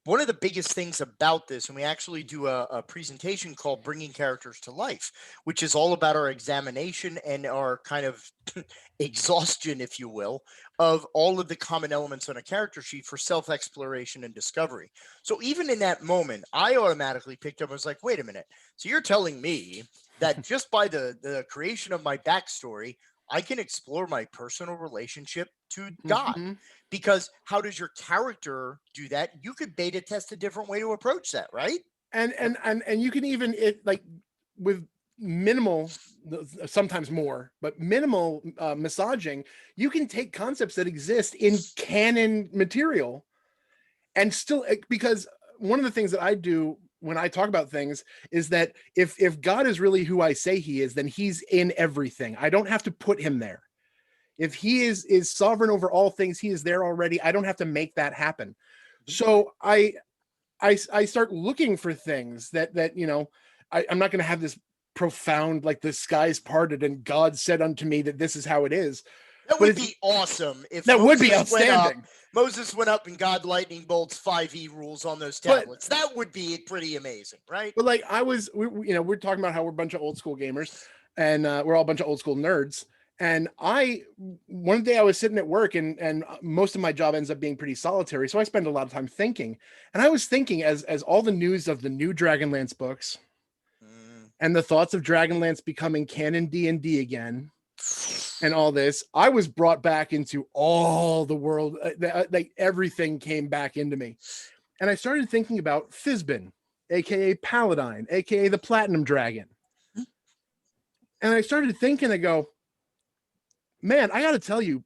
One of the biggest things about this, and we actually do a presentation called Bringing Characters to Life, which is all about our examination and our kind of exhaustion, if you will, of all of the common elements on a character sheet for self-exploration and discovery. So even in that moment, I automatically picked up, I was like, wait a minute. So you're telling me that just by the creation of my backstory, I can explore my personal relationship to God. Because how does your character do that? You could beta test a different way to approach that, right? And you can even with minimal, sometimes more, but minimal massaging, you can take concepts that exist in canon material and still, because one of the things that I do when I talk about things is that if God is really who I say he is, then he's in everything. I don't have to put him there. If he is sovereign over all things, he is there already. I don't have to make that happen. So I start looking for things that you know, I'm not going to have this profound, like the skies parted and God said unto me that this is how it is. That would be awesome if that would be Moses went up- outstanding. Moses went up and God lightning bolts 5e rules on those But- tablets. That would be pretty amazing, right? But like we're talking about how we're a bunch of old school gamers and we're all a bunch of old school nerds. And one day I was sitting at work and most of my job ends up being pretty solitary. So I spend a lot of time thinking. And I was thinking as all the news of the new Dragonlance books and the thoughts of Dragonlance becoming canon D&D again and all this, I was brought back into all the world, like everything came back into me. And I started thinking about Fizbin, aka Paladine, aka the Platinum Dragon. And I started thinking, I go, man, I got to tell you,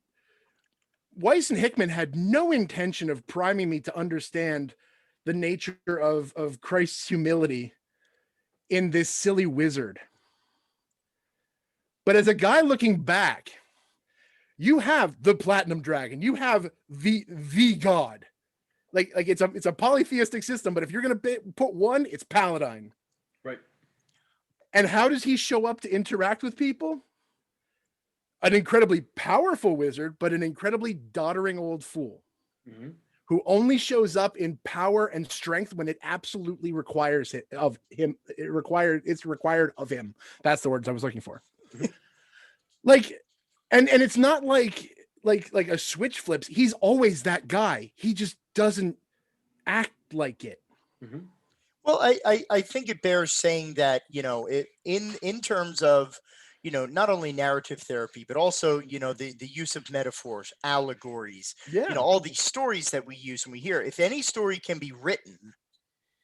Weiss and Hickman had no intention of priming me to understand the nature of Christ's humility in this silly wizard. But as a guy looking back, you have the Platinum Dragon, you have the God. Like it's a polytheistic system, but if you're going to put one, it's Paladine. Right. And how does he show up to interact with people? An incredibly powerful wizard, but an incredibly doddering old fool who only shows up in power and strength when it absolutely requires it of him. It's required of him. That's the words I was looking for. Like, and it's not like a switch flips. He's always that guy. He just doesn't act like it. Well, I think it bears saying that, you know, in terms of, you know, not only narrative therapy, but also, you know, the use of metaphors, allegories, you know, all these stories that we use when we hear. If any story can be written,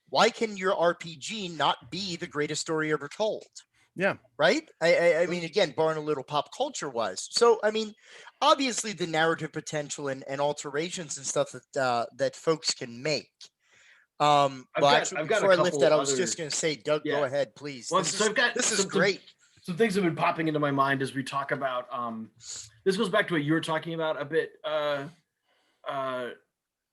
why can your RPG not be the greatest story ever told? Yeah. Right. I mean, again, barring a little pop culture wise. So, I mean, obviously the narrative potential and alterations and stuff that folks can make. Before I lift that, I was just going to say, Doug, go ahead, please. Well, this is great. Some things have been popping into my mind as we talk about. This goes back to what you were talking about a bit,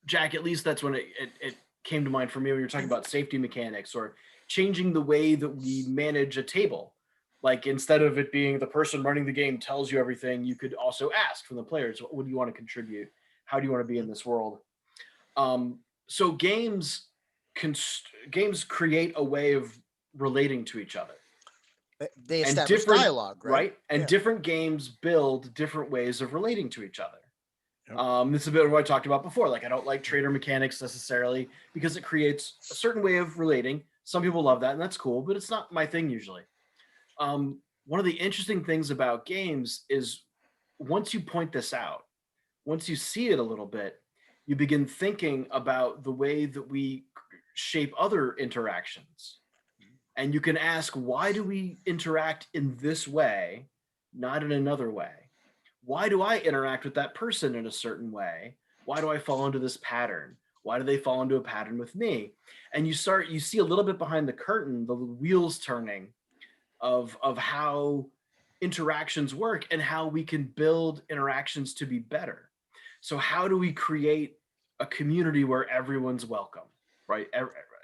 Jack. At least that's when it came to mind for me when you were talking about safety mechanics or changing the way that we manage a table. Like instead of it being the person running the game tells you everything, you could also ask from the players, what do you want to contribute? How do you want to be in this world? So games create a way of relating to each other. They establish dialogue, right? And different games build different ways of relating to each other. This is a bit of what I talked about before. Like I don't like trader mechanics necessarily because it creates a certain way of relating. Some people love that and that's cool, but it's not my thing usually. One of the interesting things about games is once you point this out, once you see it a little bit, you begin thinking about the way that we shape other interactions. And you can ask, why do we interact in this way, not in another way? Why do I interact with that person in a certain way? Why do I fall into this pattern? Why do they fall into a pattern with me? And you see a little bit behind the curtain, the wheels turning of how interactions work and how we can build interactions to be better. So how do we create a community where everyone's welcome, right?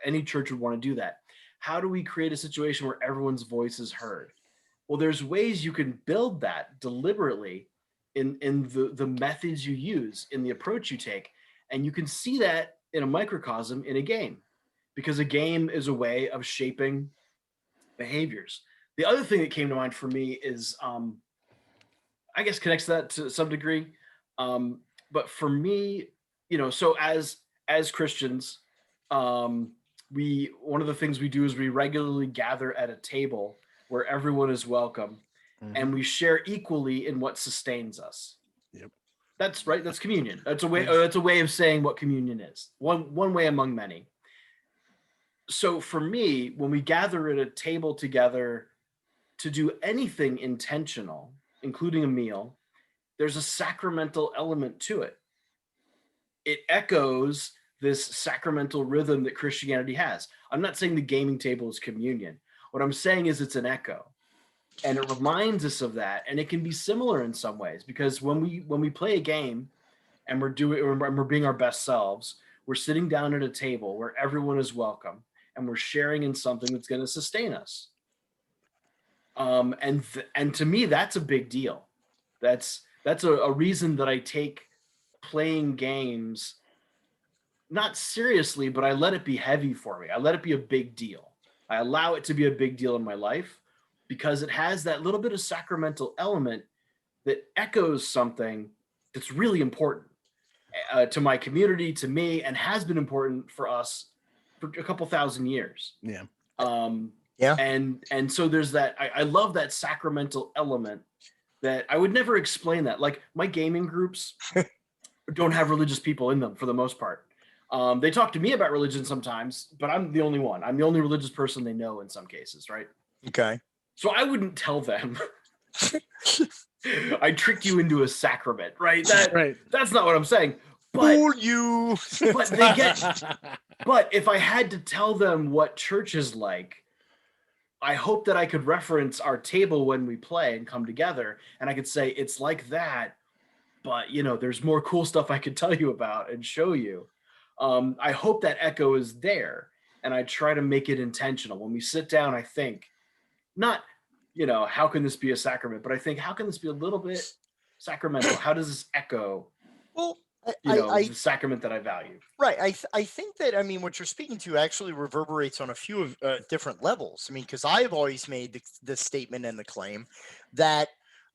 Any church would want to do that. How do we create a situation where everyone's voice is heard? Well, there's ways you can build that deliberately in the methods you use, in the approach you take. And you can see that in a microcosm in a game, because a game is a way of shaping behaviors. The other thing that came to mind for me is, I guess connects to that to some degree. But for me, you know, so as Christians, one of the things we do is we regularly gather at a table where everyone is welcome and we share equally in what sustains us. Yep. That's right. That's communion. That's a way of saying what communion is. One way among many. So for me, when we gather at a table together to do anything intentional, including a meal, there's a sacramental element to it. It echoes this sacramental rhythm that Christianity has. I'm not saying the gaming table is communion. What I'm saying is it's an echo. And it reminds us of that. And it can be similar in some ways, because when we play a game and we're being our best selves, we're sitting down at a table where everyone is welcome and we're sharing in something that's going to sustain us. And to me, that's a big deal. That's a reason that I take playing games not seriously, but I let it be heavy for me. I let it be a big deal. I allow it to be a big deal in my life because it has that little bit of sacramental element that echoes something that's really important to my community, to me, and has been important for us for a couple thousand years. Yeah. Yeah. And so there's that. I love that sacramental element that I would never explain that. Like my gaming groups don't have religious people in them for the most part. They talk to me about religion sometimes, but I'm the only one. I'm the only religious person they know in some cases, right? Okay. So I wouldn't tell them. I tricked you into a sacrament, right? That's not what I'm saying. But Fool you. but they get. But if I had to tell them what church is like, I hope that I could reference our table when we play and come together, and I could say it's like that. But there's more cool stuff I could tell you about and show you. I hope that echo is there, and I try to make it intentional. When we sit down, I think not, how can this be a sacrament? But I think, how can this be a little bit sacramental? How does this echo, Well, the sacrament that I value? right. I think that, what you're speaking to actually reverberates on a few of different levels. Because I have always made the statement and the claim that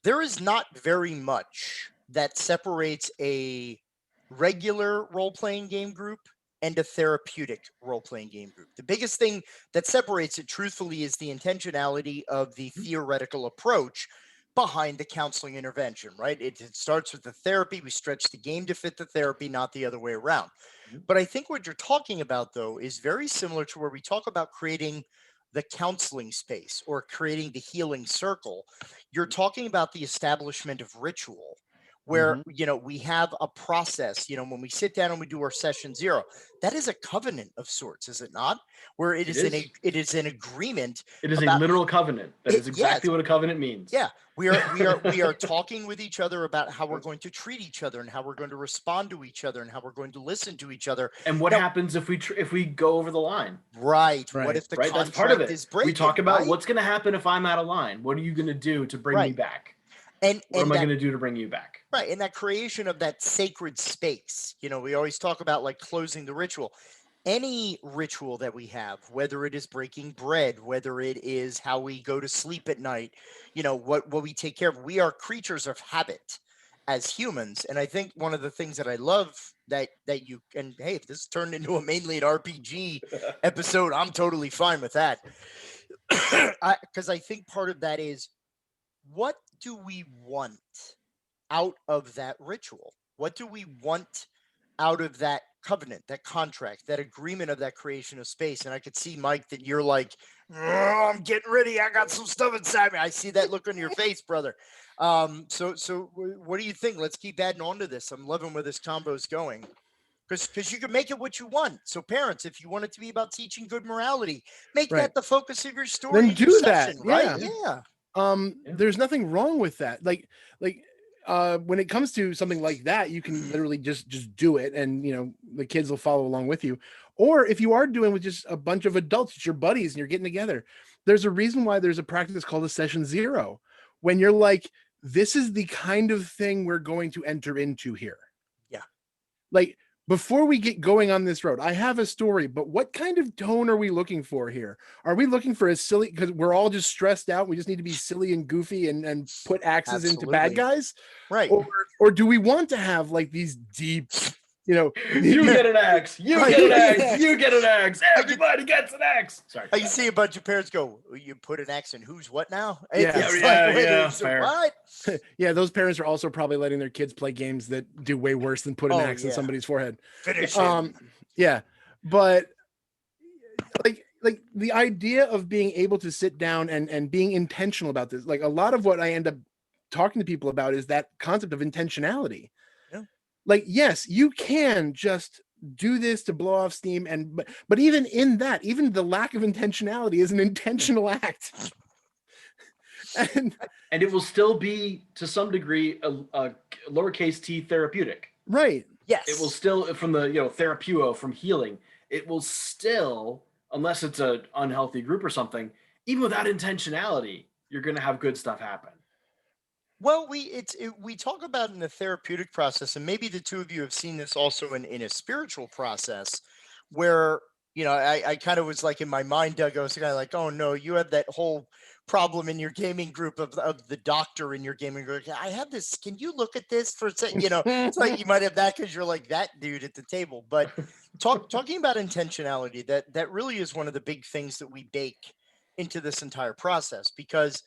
there is not very much that separates a regular role-playing game group and a therapeutic role-playing game group. The biggest thing that separates it, truthfully, is the intentionality of the theoretical approach behind the counseling intervention, right? It starts with the therapy. We stretch the game to fit the therapy, not the other way around. But I think what you're talking about, though, is very similar to where we talk about creating the counseling space or creating the healing circle. You're talking about the establishment of ritual, where we have a process. When we sit down and we do our session 0, that is a covenant of sorts, is it not? Where it is an agreement. It is a literal covenant. That is exactly what a covenant means. Yeah, we are talking with each other about how we're going to treat each other and how we're going to respond to each other and how we're going to listen to each other. And what happens if we go over the line? Right. What if the contract That's part of it. is breaking? We talk about what's going to happen if I'm out of line. What are you going to do to bring me back? What am I going to do to bring you back? Right. And that creation of that sacred space. We always talk about like closing the ritual. Any ritual that we have, whether it is breaking bread, whether it is how we go to sleep at night, what we take care of, we are creatures of habit as humans. And I think one of the things that I love that you, and hey, if this turned into a mainly an RPG episode, I'm totally fine with that. Because I think part of that is, what do we want out of that ritual? What do we want out of that covenant, that contract, that agreement of that creation of space? And I could see, Mike, that you're like, oh, I'm getting ready. I got some stuff inside me. I see that look on your face, brother. So what do you think? Let's keep adding on to this. I'm loving where this combo's going. Because you can make it what you want. So parents, if you want it to be about teaching good morality, make that the focus of your story. Then do that. Right? Yeah. There's nothing wrong with that. Like when it comes to something like that, you can literally just do it, and the kids will follow along with you. Or if you are doing with just a bunch of adults, it's your buddies and you're getting together, there's a reason why there's a practice called a session 0, when you're like, this is the kind of thing we're going to enter into here. Yeah. Like, before we get going on this road, I have a story, but what kind of tone are we looking for here? Are we looking for a silly, because we're all just stressed out, we just need to be silly and goofy and put axes into bad guys? Right. Or do we want to have like these deep, you get an axe, you get an axe, you get an axe, everybody gets an axe. Sorry. I can see a bunch of parents go, you put an axe in who's what now? Yeah. What? Yeah, those parents are also probably letting their kids play games that do way worse than put an axe in somebody's forehead. Finish him. Yeah, but like the idea of being able to sit down and being intentional about this, like a lot of what I end up talking to people about is that concept of intentionality. Yeah. Like, yes, you can just do this to blow off steam. And but even in that, even the lack of intentionality is an intentional act. And it will still be to some degree a lowercase t therapeutic. Right. Yes. It will still, from the therapuo, from healing, it will still, unless it's an unhealthy group or something, even without intentionality, you're going to have good stuff happen. Well, we talk about in the therapeutic process, and maybe the two of you have seen this also in a spiritual process, where I kind of was like in my mind, Doug, I was kind of like, oh no, you have that whole problem in your gaming group of the doctor in your gaming group. I have this. Can you look at this for a second? It's like you might have that because you're like that dude at the table. But talking about intentionality, that really is one of the big things that we bake into this entire process, because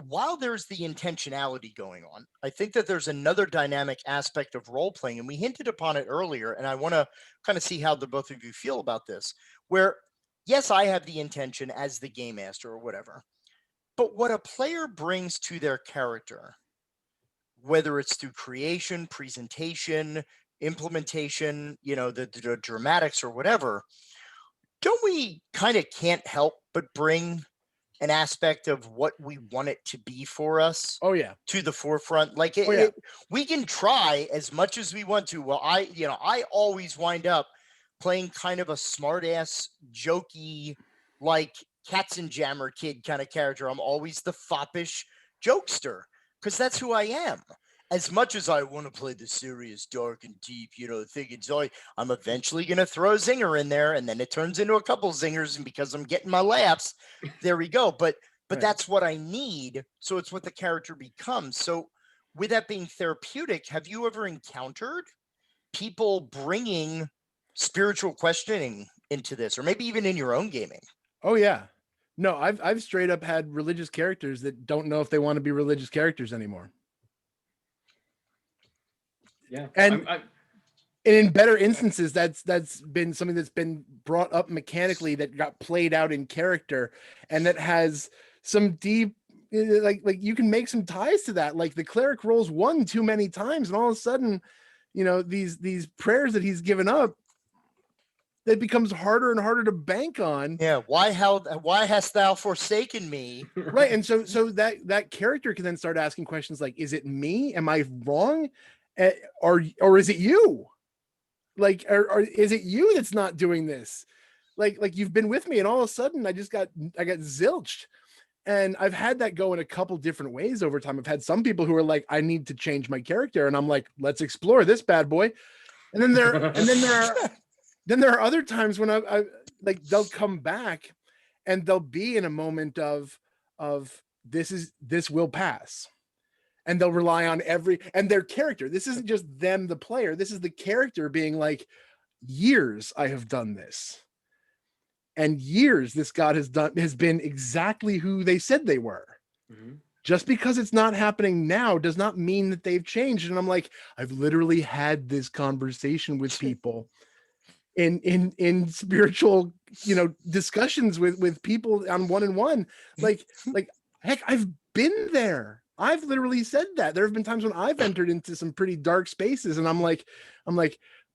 while there's the intentionality going on, I think that there's another dynamic aspect of role playing, and we hinted upon it earlier. And I want to kind of see how the both of you feel about this. Where, yes, I have the intention as the game master or whatever, but what a player brings to their character, whether it's through creation, presentation, implementation, the dramatics or whatever, don't we kind of can't help but bring an aspect of what we want it to be for us Oh yeah. to the forefront? Like we can try as much as we want to. Well, I always wind up playing kind of a smart ass, jokey, like Katzenjammer kid kind of character. I'm always the foppish jokester because that's who I am. As much as I want to play the serious, dark and deep, thinking, I'm eventually going to throw a zinger in there, and then it turns into a couple zingers, and because I'm getting my laughs, there we go. But Right. That's what I need, so it's what the character becomes. So with that being therapeutic, have you ever encountered people bringing spiritual questioning into this, or maybe even in your own gaming? Oh yeah. No, I've straight up had religious characters that don't know if they want to be religious characters anymore. Yeah. And in better instances, that's been something that's been brought up mechanically that got played out in character, and that has some deep, like you can make some ties to that. Like the cleric rolls 1 too many times, and all of a sudden, these prayers that he's given up, that becomes harder and harder to bank on. Yeah. Why hast thou forsaken me? Right. And so that character can then start asking questions like, is it me? Am I wrong? Or is it you? Like, or is it you that's not doing this? Like you've been with me, and all of a sudden I got zilched. And I've had that go in a couple different ways over time. I've had some people who are like, I need to change my character, and I'm like, let's explore this bad boy. And then there are other times when I like they'll come back, and they'll be in a moment of this will pass. And they'll rely on and their character. This isn't just them, the player. This is the character being like, years I have done this. And years this god has been exactly who they said they were. Mm-hmm. Just because it's not happening now does not mean that they've changed. And I'm like, I've literally had this conversation with people in spiritual, discussions with people on one-on-one. Like heck, I've been there. I've literally said that. There have been times when I've entered into some pretty dark spaces, and I'm like,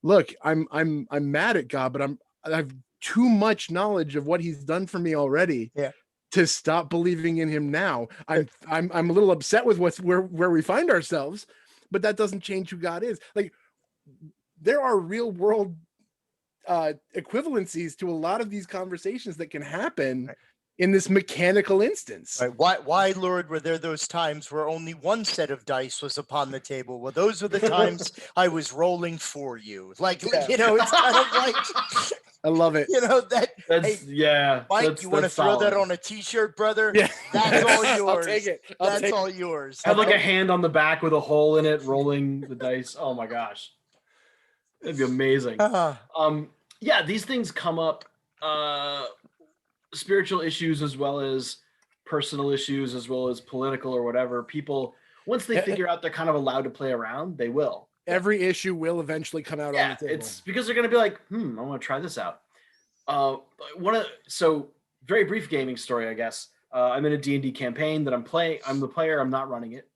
look, I'm mad at God, but I've too much knowledge of what he's done for me already. Yeah. To stop believing in him now. I'm a little upset with where we find ourselves, but that doesn't change who God is. Like, there are real world equivalencies to a lot of these conversations that can happen in this mechanical instance. Right. Why, Lord, were there those times where only one set of dice was upon the table? Well, those are the times I was rolling for you. Like, it's kind of like, I love it. Mike, you want to throw that on a t-shirt, brother? Yeah. That's all yours. I'll take it. That's all yours. Have like a hand on the back with a hole in it, rolling the dice. Oh my gosh. That'd be amazing. Yeah, these things come up, spiritual issues as well as personal issues, as well as political or whatever. People, once they figure out they're kind of allowed to play around, they will. Every issue will eventually come out on the table. It's because they're going to be like, I want to try this out. So very brief gaming story, I guess. I'm in a D&D campaign that I'm playing. I'm the player. I'm not running it.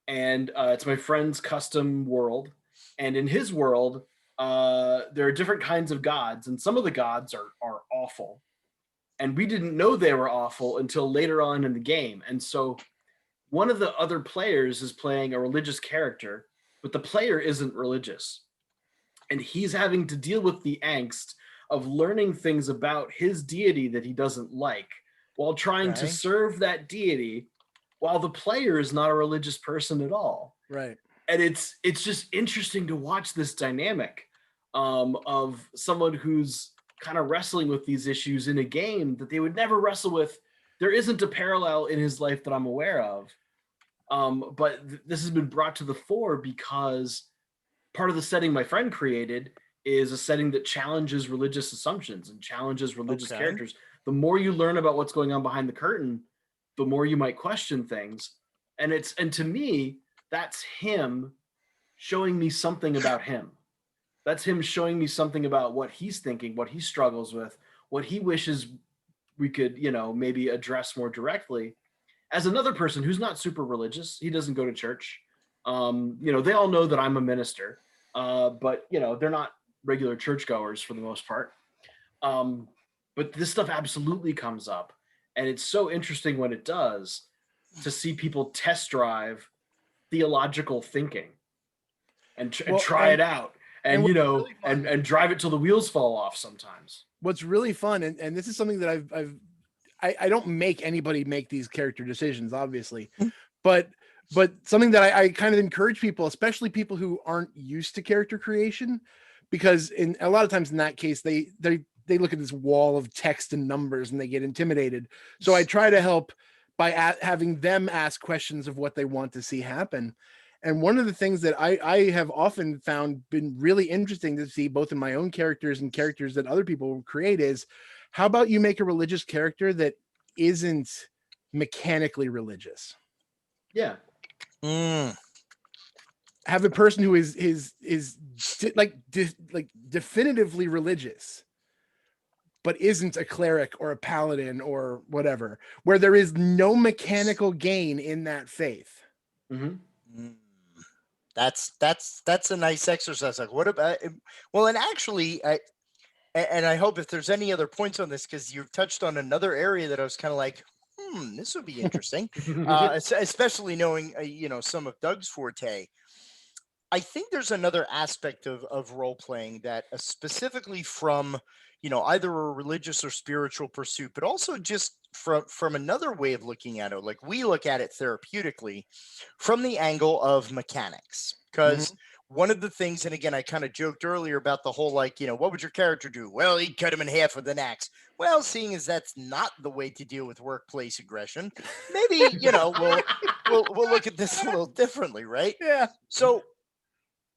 And it's my friend's custom world. And in his world, there are different kinds of gods, and some of the gods are awful. And we didn't know they were awful until later on in the game. And so one of the other players is playing a religious character, but the player isn't religious. And he's having to deal with the angst of learning things about his deity that he doesn't like while trying to Okay. serve that deity while the player is not a religious person at all. Right. And it's just interesting to watch this dynamic of someone who's kind of wrestling with these issues in a game that they would never wrestle with. There isn't a parallel in his life that I'm aware of. But this has been brought to the fore because part of the setting my friend created is a setting that challenges religious assumptions and challenges religious Okay. characters. The more you learn about what's going on behind the curtain, the more you might question things. And to me, that's him showing me something about him. That's him showing me something about what he's thinking, what he struggles with, what he wishes we could, maybe address more directly. As another person who's not super religious, he doesn't go to church. They all know that I'm a minister, but they're not regular churchgoers for the most part. But this stuff absolutely comes up, and it's so interesting when it does to see people test drive theological thinking and try it out, and really and drive it till the wheels fall off sometimes. What's really fun, and this is something that I don't make anybody make these character decisions, obviously, but something that I kind of encourage people, especially people who aren't used to character creation, because in a lot of times in that case, they look at this wall of text and numbers and they get intimidated. So I try to help by having them ask questions of what they want to see happen. And one of the things that I have often found been really interesting to see, both in my own characters and characters that other people create, is how about you make a religious character that isn't mechanically religious? Yeah. Have a person who is definitively religious, but isn't a cleric or a paladin or whatever, where there is no mechanical gain in that faith. Mm-hmm. That's a nice exercise. Like, what about? Well, and actually, I hope if there's any other points on this, because you've touched on another area that I was kind of like, this would be interesting, especially knowing some of Doug's forte. I think there's another aspect of role playing that specifically from either a religious or spiritual pursuit, but also just from another way of looking at it. Like, we look at it therapeutically from the angle of mechanics, because one of the things, and again, I kind of joked earlier about the whole, what would your character do? Well, he'd cut him in half with an axe. Well, seeing as that's not the way to deal with workplace aggression, maybe we'll look at this a little differently, right? Yeah. So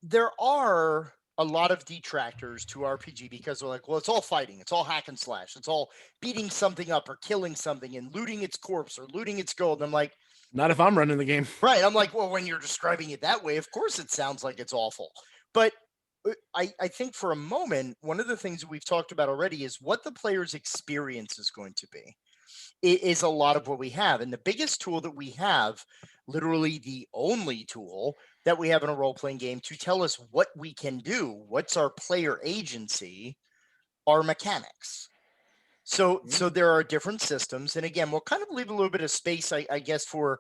there are a lot of detractors to RPG because they're like, well, it's all fighting, it's all hack and slash, it's all beating something up or killing something and looting its corpse or looting its gold. And I'm like, not if I'm running the game. Right. I'm like, well, when you're describing it that way, of course it sounds like it's awful. But I think for a moment, one of the things that we've talked about already is what the player's experience is going to be. It is a lot of what we have. And the biggest tool that we have, literally the only tool that we have in a role-playing game to tell us what we can do, what's our player agency, are mechanics. So there are different systems, and again, we'll kind of leave a little bit of space, I guess, for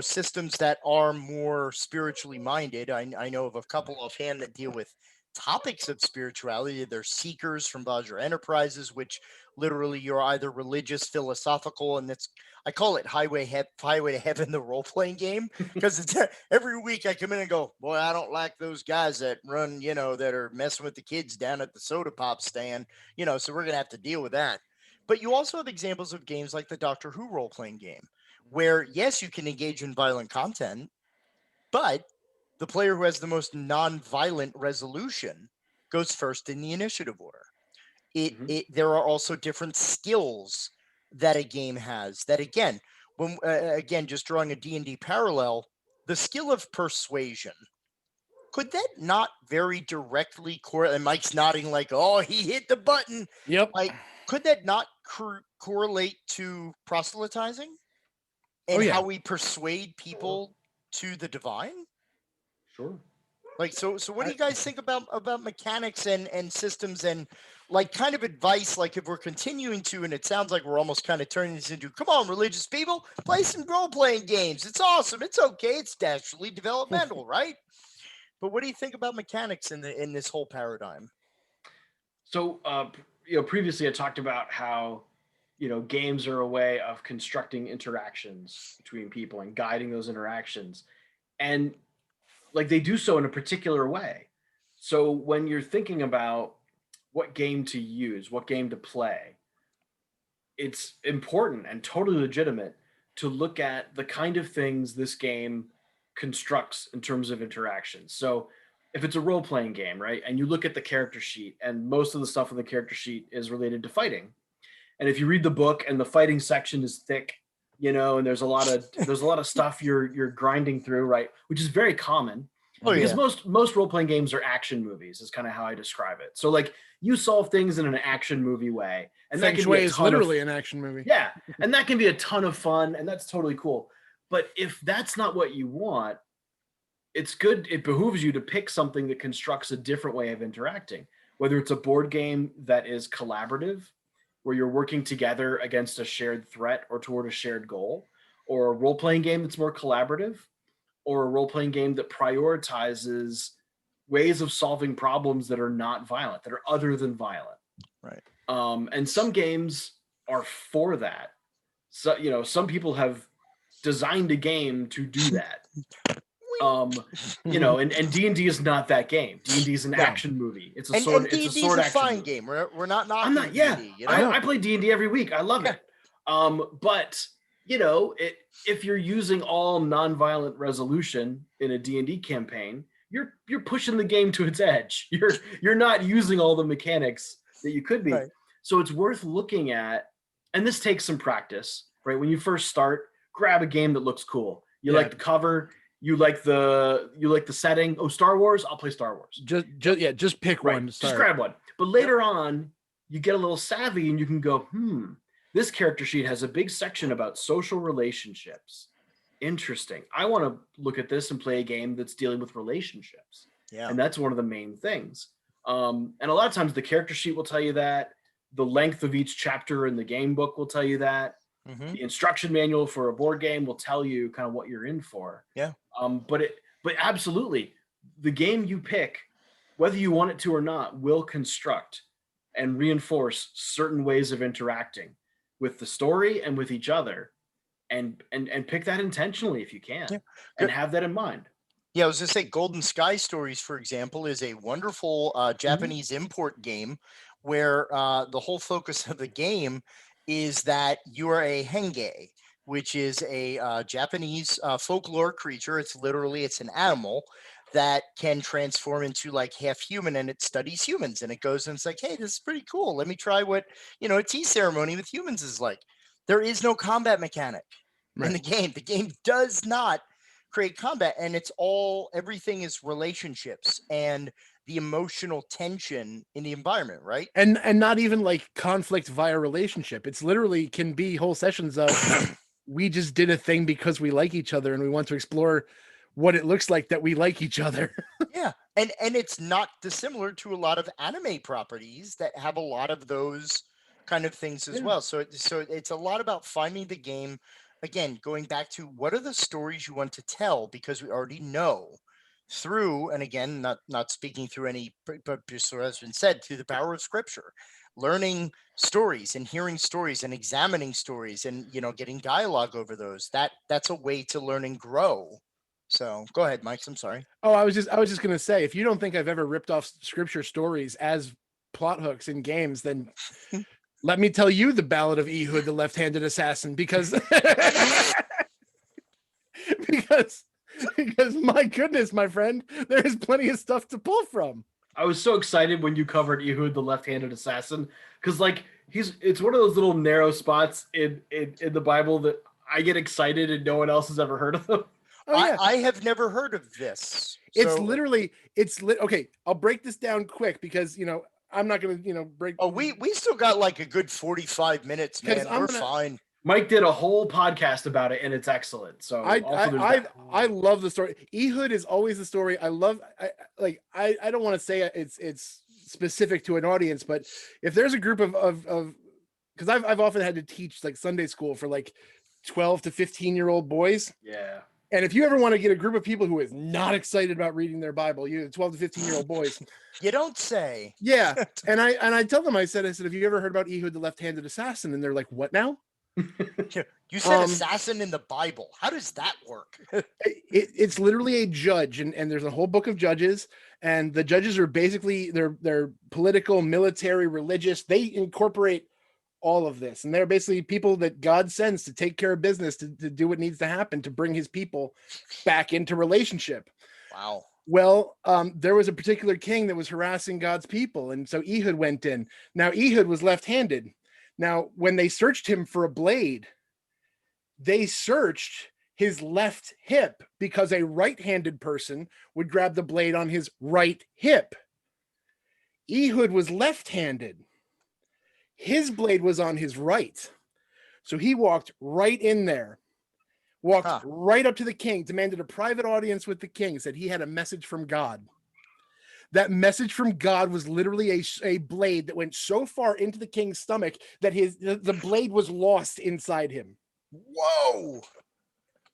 systems that are more spiritually minded. I know of a couple offhand that deal with topics of spirituality. There's Seekers from Vajra Enterprises, which literally you're either religious, philosophical, and I call it Highway to Heaven, the role playing game, because it's every week I come in and go, boy, I don't like those guys that run, that are messing with the kids down at the soda pop stand, so we're gonna have to deal with that. But you also have examples of games like the Doctor Who role playing game, where yes, you can engage in violent content, but the player who has the most non-violent resolution goes first in the initiative order. There are also different skills that a game has that, again, when again, just drawing a D&D parallel, the skill of persuasion, could that not very directly correlate? And Mike's nodding like, oh, he hit the button. Yep. Like, could that not correlate to proselytizing and how we persuade people to the divine? Sure. Like, so what do you guys think about mechanics and systems and like kind of advice? Like, if we're continuing to, and it sounds like we're almost kind of turning this into, come on, religious people, play some role playing games. It's awesome. It's okay. It's naturally developmental, right? But what do you think about mechanics in this whole paradigm? So, previously I talked about how, games are a way of constructing interactions between people and guiding those interactions. And like they do so in a particular way. So when you're thinking about what game to use, what game to play, it's important and totally legitimate to look at the kind of things this game constructs in terms of interactions. So if it's a role playing game, right, and you look at the character sheet, and most of the stuff on the character sheet is related to fighting. And if you read the book and the fighting section is thick, and there's a lot of stuff you're grinding through, right, which is very common. Oh, Because yeah. most role playing games are action movies, is kind of how I describe it. So like you solve things in an action movie way, and Feng that can Shui be a is ton literally of, an action movie. yeah, and that can be a ton of fun, and that's totally cool. But if that's not what you want, it's good. It behooves you to pick something that constructs a different way of interacting, whether it's a board game that is collaborative, where you're working together against a shared threat or toward a shared goal, or a role playing game that's more collaborative, or a role-playing game that prioritizes ways of solving problems that are not violent, that are other than violent. Right. And some games are for that. So, some people have designed a game to do that. And D&D is not that game. D&D is an action movie. It's a And sword. D&D It's a is sword a action fine movie. game. We're not knocking I'm not. Yeah, D&D. I play D&D every week. I love Yeah. it. But if you're using all nonviolent resolution in a D&D campaign, you're pushing the game to its edge. You're not using all the mechanics that you could be. Right. So it's worth looking at, and this takes some practice, right? When you first start, grab a game that looks cool. You like the cover, you like the setting. Oh, Star Wars, I'll play Star Wars. Just pick Right. one. Just grab one. But later on, you get a little savvy and you can go, this character sheet has a big section about social relationships. Interesting. I want to look at this and play a game that's dealing with relationships. Yeah. And that's one of the main things. And a lot of times the character sheet will tell you that. The length of each chapter in the game book will tell you that. Mm-hmm. The instruction manual for a board game will tell you kind of what you're in for. Yeah. But absolutely, the game you pick, whether you want it to or not, will construct and reinforce certain ways of interacting with the story and with each other, and pick that intentionally if you can, and have that in mind. Yeah, I was gonna say Golden Sky Stories, for example, is a wonderful Japanese import game where the whole focus of the game is that you are a henge, which is a Japanese folklore creature. It's an animal that can transform into like half human, and it studies humans, and it goes and it's like, hey, this is pretty cool. Let me try what a tea ceremony with humans is like. There is no combat mechanic in the game. The game does not create combat, and everything is relationships and the emotional tension in the environment, right? And not even like conflict via relationship. It's literally can be whole sessions of we just did a thing because we like each other and we want to explore what it looks like that we like each other. Yeah. And it's not dissimilar to a lot of anime properties that have a lot of those kind of things as well. So it's a lot about finding the game, again, going back to what are the stories you want to tell, because we already know through, and again, not speaking through any, but just has been said, through the power of scripture, learning stories and hearing stories and examining stories and getting dialogue over those. That's a way to learn and grow. So go ahead, Mike. I'm sorry. Oh, I was just gonna say, if you don't think I've ever ripped off scripture stories as plot hooks in games, then let me tell you the Ballad of Ehud, the Left-Handed Assassin, because because my goodness, my friend, there is plenty of stuff to pull from. I was so excited when you covered Ehud, the Left-Handed Assassin, because like it's one of those little narrow spots in the Bible that I get excited and no one else has ever heard of them. Oh, yeah. I have never heard of this. It's So- literally okay. I'll break this down quick because I'm not gonna break. Oh, we still got like a good 45 minutes, man. I'm We're gonna- fine. Mike did a whole podcast about it, and it's excellent. So also there's that. I love the story. Ehud is always the story. I don't want to say it's specific to an audience, but if there's a group of because I've often had to teach like Sunday school for like 12 to 15-year-old boys. Yeah. And if you ever want to get a group of people who is not excited about reading their Bible, you 12 to 15-year-old boys. You don't say. Yeah. And I tell them, I said, have you ever heard about Ehud the left-handed assassin? And they're like, what now? You said assassin in the Bible. How does that work? It's literally a judge, and there's a whole book of judges, and the judges are basically they're political, military, religious. They incorporate all of this, and they're basically people that God sends to take care of business, to do what needs to happen to bring his people back into relationship. Wow. Well, there was a particular king that was harassing God's people, and so Ehud went in. Now Ehud was left-handed. Now, when they searched him for a blade, they searched his left hip because a right-handed person would grab the blade on his right hip. Ehud was left-handed. His blade was on his right. So he walked right in there, walked right up to the king, demanded a private audience with the king, said he had a message from God. That message from God was literally a blade that went so far into the king's stomach that the blade was lost inside him. Whoa.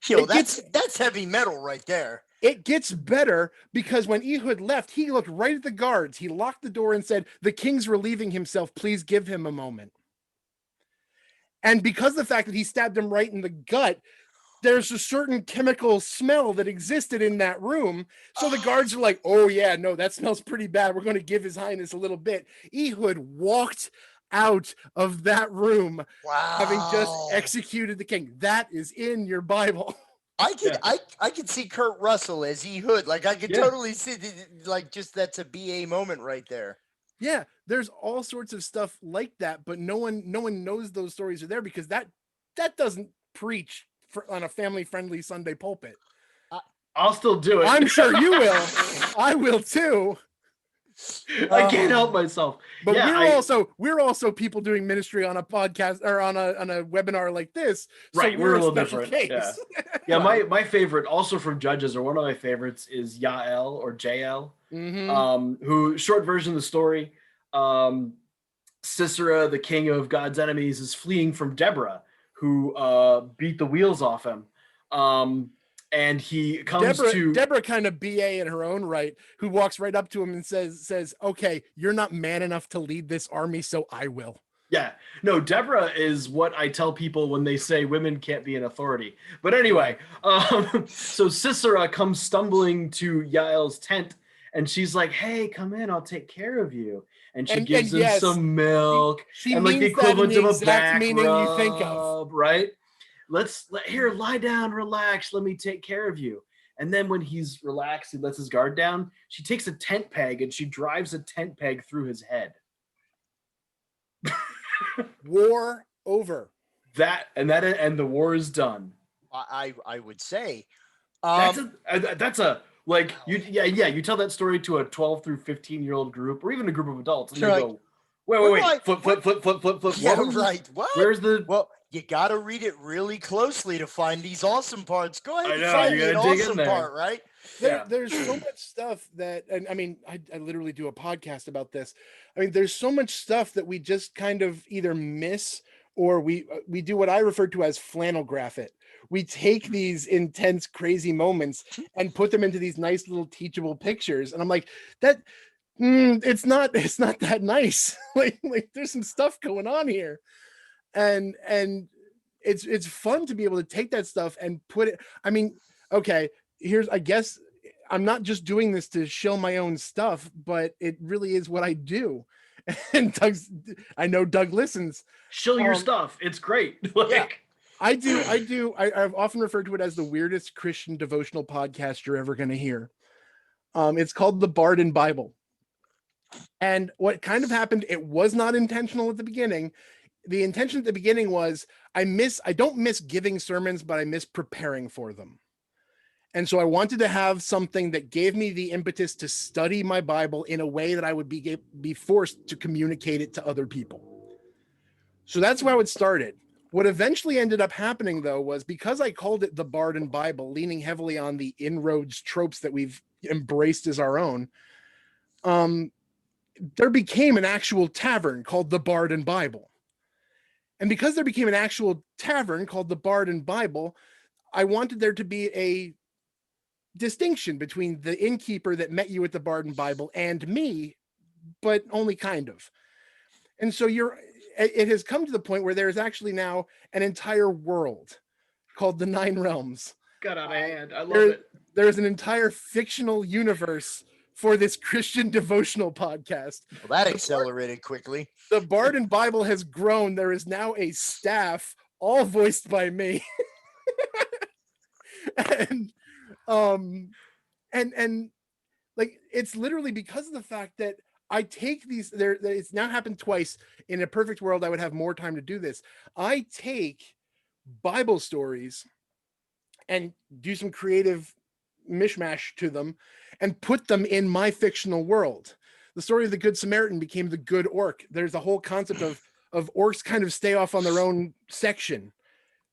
Yo, that's heavy metal right there. It gets better because when Ehud left, he looked right at the guards. He locked the door and said, "The king's relieving himself. Please give him a moment." And because of the fact that he stabbed him right in the gut, there's a certain chemical smell that existed in that room. So the guards are like, "Oh yeah, no, that smells pretty bad. We're going to give his highness a little bit." Ehud walked out of that room, having just executed the king. That is in your Bible. I could see Kurt Russell as Ehud. Like I could totally see that's a BA moment right there. Yeah, there's all sorts of stuff like that, but no one knows those stories are there because that doesn't preach on a family-friendly Sunday pulpit. I'll still do it. I'm sure you will. I will too. I can't help myself. But we're also people doing ministry on a podcast or on a webinar like this. Right, So we're a little special different. Case. Yeah, my favorite, also from Judges, or one of my favorites, is Yael or JL, who, short version of the story, Sisera, the king of God's enemies, is fleeing from Deborah, who beat the wheels off him. And he comes to Deborah, kind of BA in her own right, who walks right up to him and says, "Okay, you're not man enough to lead this army, so I will." Yeah, no, Deborah is what I tell people when they say women can't be an authority. But anyway, so Sisera comes stumbling to Yael's tent, and she's like, "Hey, come in, I'll take care of you." And she gives him some milk, she and like the equivalent of a back meaning rub, you think of, right? Here, lie down, relax. Let me take care of you. And then when he's relaxed, he lets his guard down. She takes a tent peg and she drives a tent peg through his head. War over. And the war is done. I would say. That's a like you tell that story to a 12 through 15-year-old group or even a group of adults, and they go, wait, flip. Yeah, right. What? Where's the? Well, you got to read it really closely to find these awesome parts. Go ahead I and know, find you the gotta dig in awesome there. part, right? There's so much stuff that, and I mean, I literally do a podcast about this. I mean, there's so much stuff that we just kind of either miss or we do what I refer to as flannel graph it. We take these intense, crazy moments and put them into these nice little teachable pictures. And I'm like, it's not that nice. like there's some stuff going on here. And it's fun to be able to take that stuff and put it. I mean, okay, I guess I'm not just doing this to shill my own stuff, but it really is what I do. And I know Doug listens. Shill your stuff. It's great. Yeah, I do. I've often referred to it as the weirdest Christian devotional podcast you're ever going to hear. It's called The Barden Bible. And what kind of happened, it was not intentional at the beginning. The intention at the beginning was I don't miss giving sermons, but I miss preparing for them. And so I wanted to have something that gave me the impetus to study my Bible in a way that I would be forced to communicate it to other people. So that's how it started. What eventually ended up happening, though, was because I called it the Bard and Bible, leaning heavily on the inroads tropes that we've embraced as our own, there became an actual tavern called the Bard and Bible. And because there became an actual tavern called the Bard and Bible, I wanted there to be a distinction between the innkeeper that met you at the Bard and Bible and me, but only kind of. And so it has come to the point where there is actually now an entire world called the Nine Realms. Got out of hand. I love it. There is an entire fictional universe for this Christian devotional podcast. Well, that accelerated quickly. The Bard and Bible has grown. There is now a staff, all voiced by me. and like, it's literally because of the fact that I take these it's now happened twice. In a perfect world, I would have more time to do this. I take Bible stories and do some creative mishmash to them and put them in my fictional world. The story of the Good Samaritan became the Good Orc. There's a whole concept of orcs kind of stay off on their own section.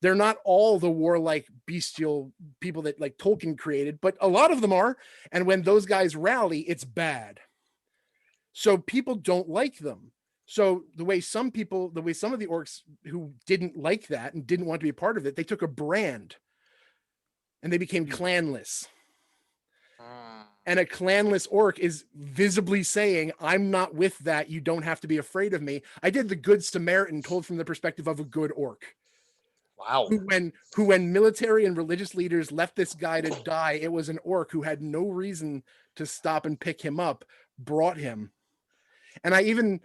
They're not all the warlike bestial people that like Tolkien created, but a lot of them are. And when those guys rally, it's bad. So people don't like them. So the way some of the orcs who didn't like that and didn't want to be a part of it, they took a brand and they became clanless. And a clanless orc is visibly saying, I'm not with that. You don't have to be afraid of me. I did the Good Samaritan told from the perspective of a good orc. Wow. Who when military and religious leaders left this guy to die, it was an orc who had no reason to stop and pick him up, brought him. And I even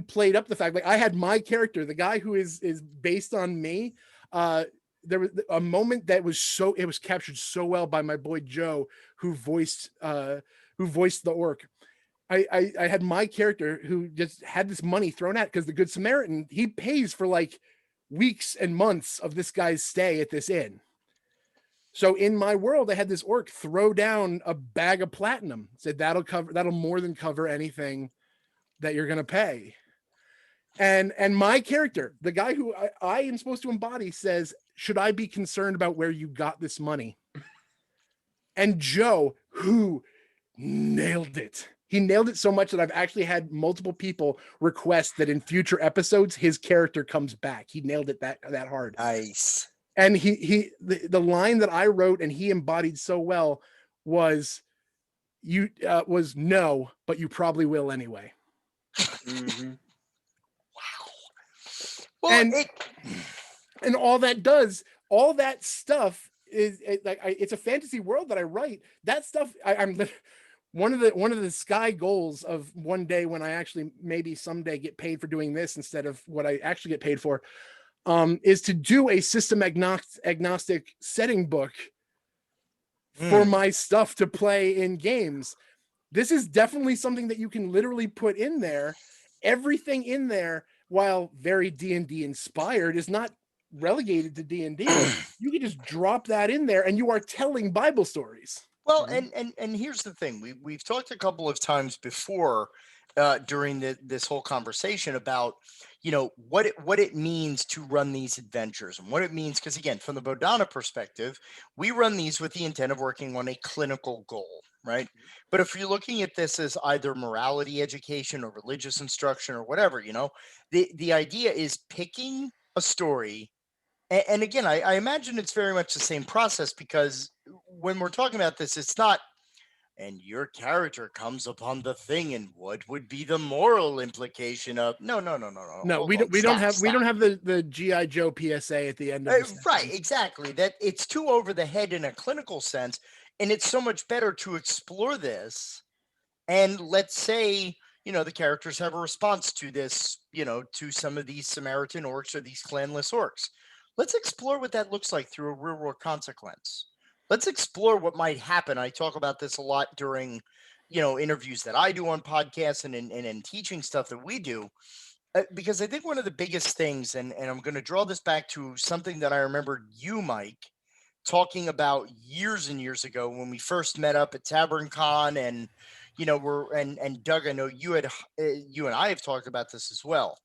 played up the fact, like, I had my character, the guy who is based on me. There was a moment that it was captured so well by my boy Joe, who voiced the orc. I had my character who just had this money thrown at, because the Good Samaritan, he pays for like weeks and months of this guy's stay at this inn. So in my world, I had this orc throw down a bag of platinum, said that'll more than cover anything that you're gonna pay. And my character, the guy who I am supposed to embody, says, should I be concerned about where you got this money? And Joe, who nailed it. He nailed it so much that I've actually had multiple people request that in future episodes, his character comes back. He nailed it that hard. Nice. And the line that I wrote and he embodied so well was no, but you probably will anyway. Mm-hmm. Wow. Well, and all that stuff is it's a fantasy world that I write. That stuff I'm one of the sky goals of one day, when I actually maybe someday get paid for doing this instead of what I actually get paid for, is to do a system agnostic setting book for my stuff to play in games. This is definitely something that you can literally put in there. Everything in there, while very D&D inspired, is not relegated to D&D. You can just drop that in there and you are telling Bible stories. Well, and here's the thing. We've talked a couple of times before during this whole conversation about, what it means to run these adventures and what it means. Because again, from the Bodhana perspective, we run these with the intent of working on a clinical goal, right? But if you're looking at this as either morality education or religious instruction or whatever, the idea is picking a story. And again, I imagine it's very much the same process, because when we're talking about this, it's not, and your character comes upon the thing, and what would be the moral implication of? No. We don't have the GI Joe PSA at the end of the right, exactly. That it's too over the head in a clinical sense, and it's so much better to explore this. And let's say, the characters have a response to this, to some of these Samaritan orcs or these clanless orcs. Let's explore what that looks like through a real world consequence. Let's explore what might happen. I talk about this a lot during, interviews that I do on podcasts and in teaching stuff that we do, because I think one of the biggest things, and I'm going to draw this back to something that I remember you, Mike, talking about years and years ago when we first met up at TavernCon, and and Doug, I know you and I have talked about this as well.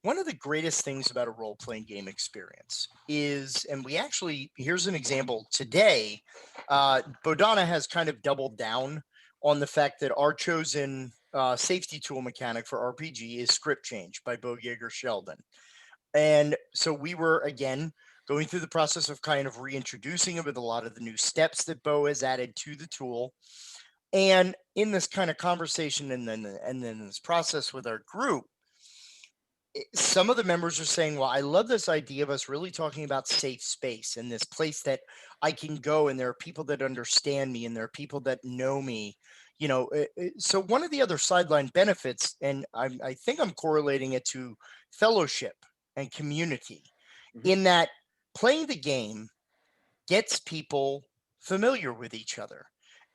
one of the greatest things about a role-playing game experience is, and we actually, here's an example today, Bodhana has kind of doubled down on the fact that our chosen safety tool mechanic for RPG is script change by Bo Yeager Sheldon. And so we were, again, going through the process of kind of reintroducing it with a lot of the new steps that Bo has added to the tool. And in this kind of conversation and then this process with our group, some of the members are saying, well, I love this idea of us really talking about safe space and this place that I can go and there are people that understand me and there are people that know me. So one of the other sideline benefits, and I think I'm correlating it to fellowship and community, in that playing the game gets people familiar with each other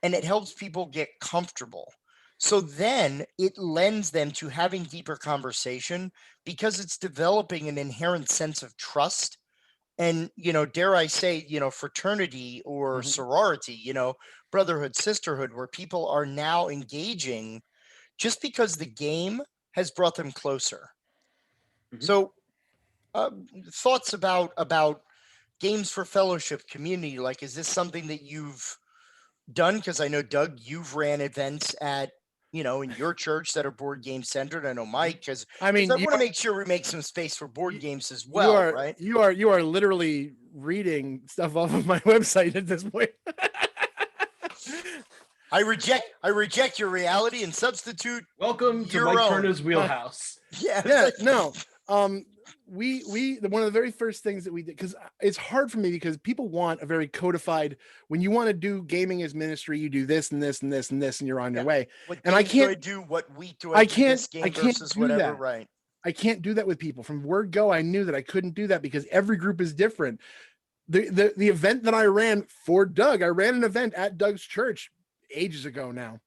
and it helps people get comfortable. So then it lends them to having deeper conversation because it's developing an inherent sense of trust and, dare I say, fraternity or sorority, brotherhood, sisterhood, where people are now engaging just because the game has brought them closer. So thoughts about games for fellowship, community, like, is this something that you've done? Because I know, Doug, you've ran events at, in your church that are board game centered. I know Mike, because I mean, I want to make sure we make some space for board games as well, right? You are literally reading stuff off of my website at this point. I reject your reality and substitute. Welcome to Mike Perna's wheelhouse. Yeah, no. We one of the very first things that we did, because it's hard for me because people want a very codified, when you want to do gaming as ministry, you do this and this and this and this and you're on your way. And I can't do what week do I do this game versus do whatever, that. right? I can't do that with people. From word go, I knew that I couldn't do that because every group is different. The event that I ran for Doug, I ran an event at Doug's church ages ago now.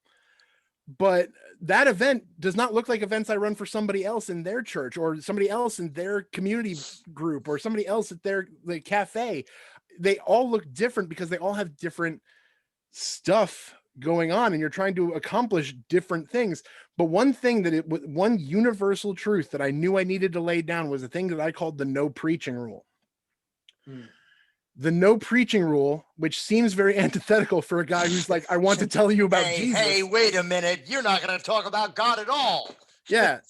But that event does not look like events I run for somebody else in their church or somebody else in their community group or somebody else at the cafe. They all look different because they all have different stuff going on and you're trying to accomplish different things. But one universal truth that I knew I needed to lay down was the thing that I called the no preaching rule. The no preaching rule, which seems very antithetical for a guy who's like, I want to tell you about Jesus. Hey, wait a minute. You're not going to talk about God at all. Yeah.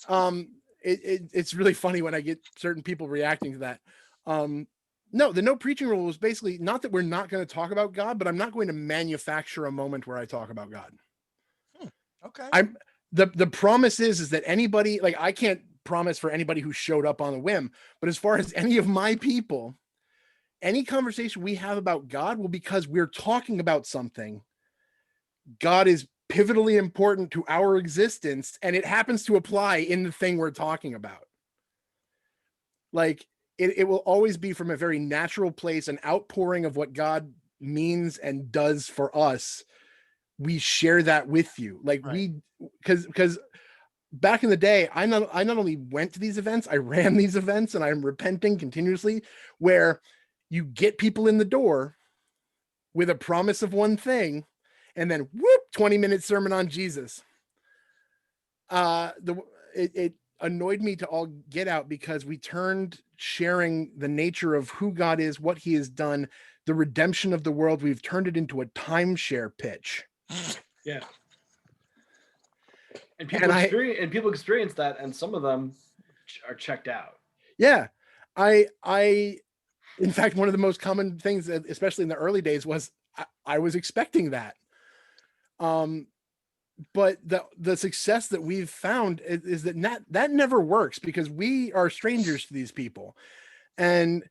It's really funny when I get certain people reacting to that. No, the no preaching rule was basically not that we're not going to talk about God, but I'm not going to manufacture a moment where I talk about God. Okay. The promise is that anybody, like, I can't promise for anybody who showed up on a whim, but as far as any of my people, any conversation we have about God will, because we're talking about something, God is pivotally important to our existence, and it happens to apply in the thing we're talking about. Like, it will always be from a very natural place, an outpouring of what God means and does for us. We share that with you. Like, right. Because back in the day, I not only went to these events, I ran these events, and I'm repenting continuously, where you get people in the door with a promise of one thing, and then whoop, 20-minute sermon on Jesus. It annoyed me to all get out because we turned sharing the nature of who God is, what he has done, the redemption of the world. We've turned it into a timeshare pitch. Yeah. And people experience that, and some of them are checked out. Yeah. In fact, one of the most common things, especially in the early days, was I was expecting that. But the success that we've found is that never works because we are strangers to these people. And,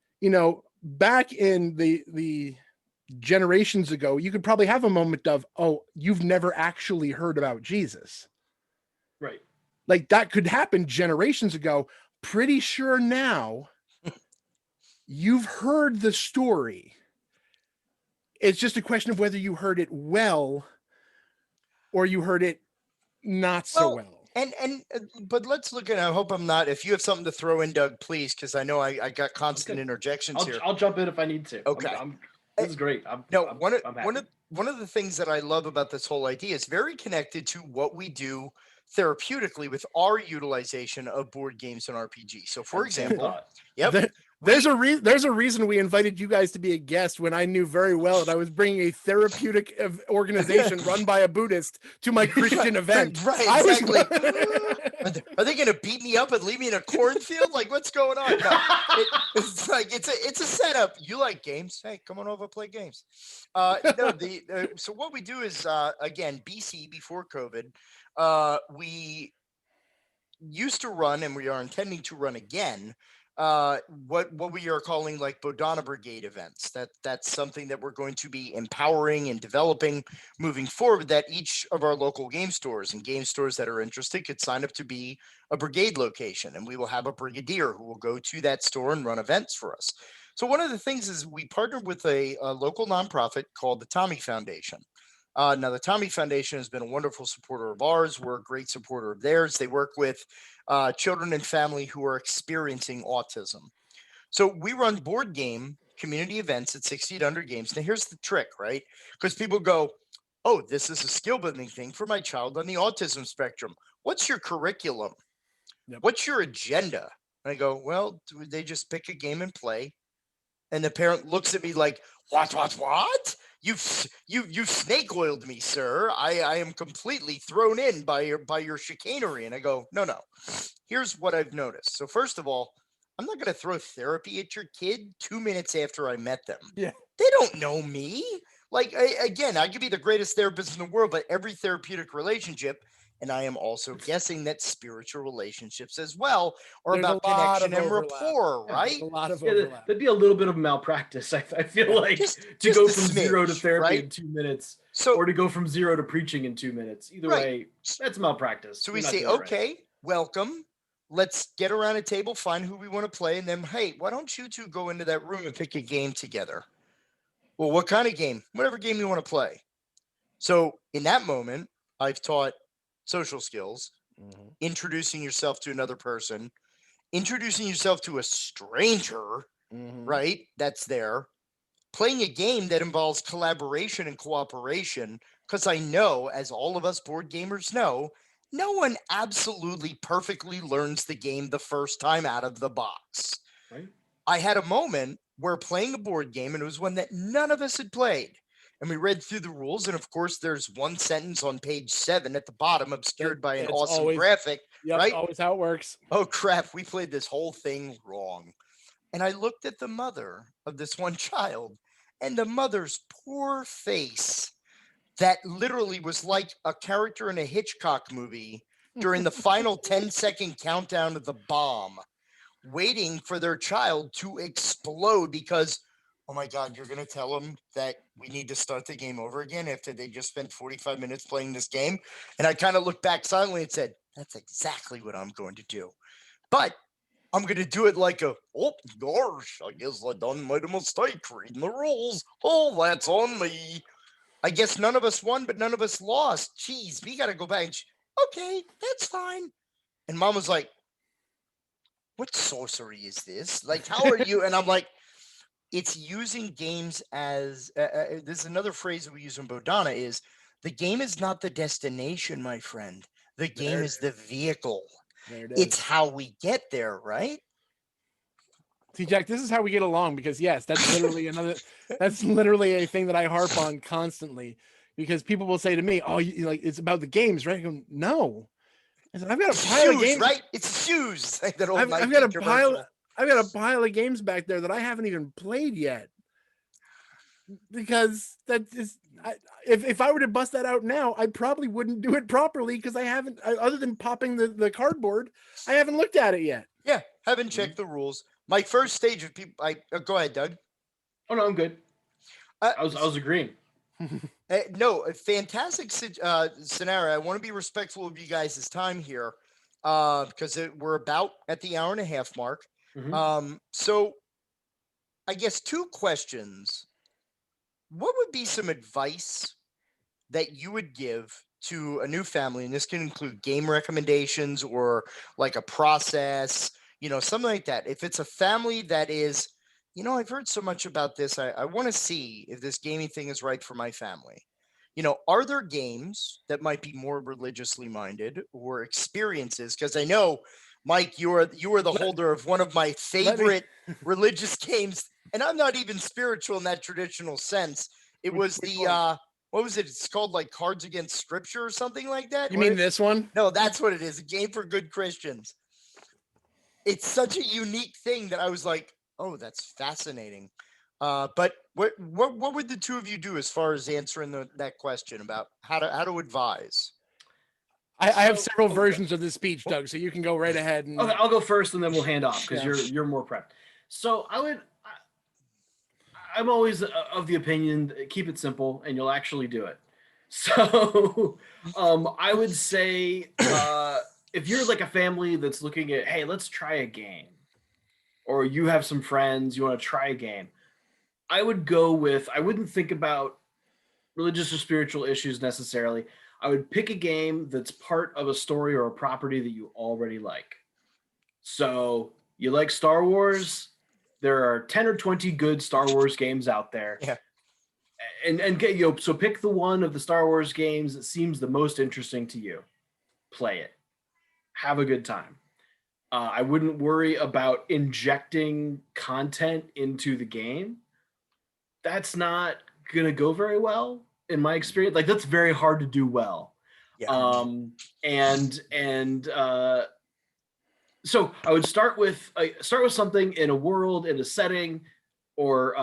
back in the generations ago, you could probably have a moment of, oh, you've never actually heard about Jesus. Right. Like, that could happen generations ago. Pretty sure now you've heard the story. It's just a question of whether you heard it well or you heard it not so well. But let's look at, I hope I'm not, if you have something to throw in, Doug, please, because I know I got constant interjections here. I'll jump in if I need to. Okay. This is great. One of the things that I love about this whole idea is very connected to what we do therapeutically with our utilization of board games and RPG. So, for example, yep, There's a reason we invited you guys to be a guest when I knew very well that I was bringing a therapeutic organization run by a Buddhist to my Christian event. Right, exactly. Are they going to beat me up and leave me in a cornfield? Like, what's going on? No, it's like it's a setup. You like games? Hey, come on over, play games. No, so what we do is again, BC before COVID, we used to run, and we are intending to run again, what we are calling like Bodhana Brigade events. That's something that we're going to be empowering and developing moving forward, that each of our local game stores and game stores that are interested could sign up to be a brigade location, and we will have a brigadier who will go to that store and run events for us. So one of the things is we partnered with a local nonprofit called the Tommy Foundation. Now, the Tommy Foundation has been a wonderful supporter of ours. We're a great supporter of theirs. They work with children and family who are experiencing autism. So we run board game community events at 60 to 100 games. Now, here's the trick, right? Because people go, oh, this is a skill building thing for my child on the autism spectrum. What's your curriculum? Yep. What's your agenda? And I go, well, do they just pick a game and play? And the parent looks at me like, what? You've snake oiled me, sir. I am completely thrown in by your chicanery. And I go, no. Here's what I've noticed. So first of all, I'm not going to throw therapy at your kid 2 minutes after I met them. Yeah. They don't know me. Like, again, I could be the greatest therapist in the world, but every therapeutic relationship, and I am also guessing that spiritual relationships as well are There's about connection and rapport, right? A lot of Yeah, overlap. that'd be a little bit of malpractice. I feel like just to go a from 0 to smidge, therapy right? in 2 minutes, So or to go from 0 to preaching in 2 minutes. Either Right. way, that's malpractice. So we You're not say, doing it right. okay, welcome. Let's get around a table, find who we want to play, and then, hey, why don't you two go into that room and pick a game together? Well, what kind of game? Whatever game you want to play. So in that moment, I've taught social skills, introducing yourself to another person, introducing yourself to a stranger, right? That's there. Playing a game that involves collaboration and cooperation, because I know, as all of us board gamers know, no one absolutely perfectly learns the game the first time out of the box. Right. I had a moment where playing a board game, and it was one that none of us had played. And we read through the rules, and of course, there's one sentence on page 7 at the bottom, obscured by an It's awesome always- graphic. Yep, right? always how it works. Oh, crap, we played this whole thing wrong. And I looked at the mother of this one child, and the mother's poor face that literally was like a character in a Hitchcock movie during the final 10-second countdown of the bomb, waiting for their child to explode because, oh my God, you're going to tell them that we need to start the game over again after they just spent 45 minutes playing this game? And I kind of looked back silently and said, that's exactly what I'm going to do. But I'm going to do it like oh, gosh, I guess I done made a mistake reading the rules. Oh, that's on me. I guess none of us won, but none of us lost. Jeez, we got to go back. And okay, that's fine. And Mom was like, what sorcery is this? Like, how are you? And I'm like, it's using games as, there's another phrase that we use in Bodhana is, the game is not the destination, my friend. The game is the vehicle. There it is. It's how we get there, right? See, Jack, this is how we get along because yes, that's literally that's literally a thing that I harp on constantly because people will say to me, oh, you like, it's about the games, right? I go, no. I said, I've got a pile of games. Right? It's shoes. Like that old I've Nike got a commercial. I've got a pile of games back there that I haven't even played yet. Because that is, if I were to bust that out now, I probably wouldn't do it properly because I haven't, other than popping the cardboard, I haven't looked at it yet. Yeah, haven't checked the rules. My first stage of people, go ahead, Doug. Oh no, I'm good. I was agreeing. No, a fantastic scenario. I want to be respectful of you guys' time here because we're about at the hour and a half mark. So I guess 2 questions. What would be some advice that you would give to a new family? And this can include game recommendations or like a process, something like that. If it's a family that is, I've heard so much about this. I want to see if this gaming thing is right for my family. are there games that might be more religiously minded or experiences? Because I know, Mike, you are the holder of one of my favorite religious games, and I'm not even spiritual in that traditional sense. It was the what was it? It's called like Cards Against Scripture or something like that. You mean this one? No, that's what it is. A game for good Christians. It's such a unique thing that I was like, oh, that's fascinating. But what would the two of you do as far as answering that question about how to advise? I have several versions of this speech, Doug, so you can go right ahead. And... Okay, I'll go first, and then we'll hand off because you're more prepped. So I'm always of the opinion, keep it simple, and you'll actually do it. So I would say if you're like a family that's looking at, hey, let's try a game, or you have some friends, you want to try a game, I would go with, I wouldn't think about religious or spiritual issues necessarily. I would pick a game that's part of a story or a property that you already like. So you like Star Wars? There are 10 or 20 good Star Wars games out there. Yeah. And get so pick the one of the Star Wars games that seems the most interesting to you. Play it. Have a good time. I wouldn't worry about injecting content into the game. That's not going to go very well in my experience. Like, that's very hard to do well. Yeah. So I would start with something in a world, in a setting, or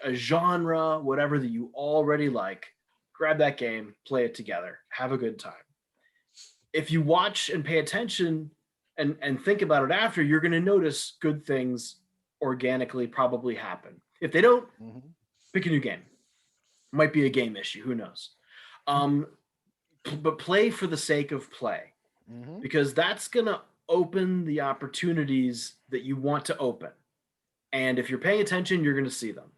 a genre, whatever that you already like. Grab that game, play it together, have a good time. If you watch and pay attention and think about it after, you're going to notice good things organically probably happen. If they don't, pick a new game. Might be a game issue, who knows? But play for the sake of play, because that's going to open the opportunities that you want to open. And if you're paying attention, you're going to see them.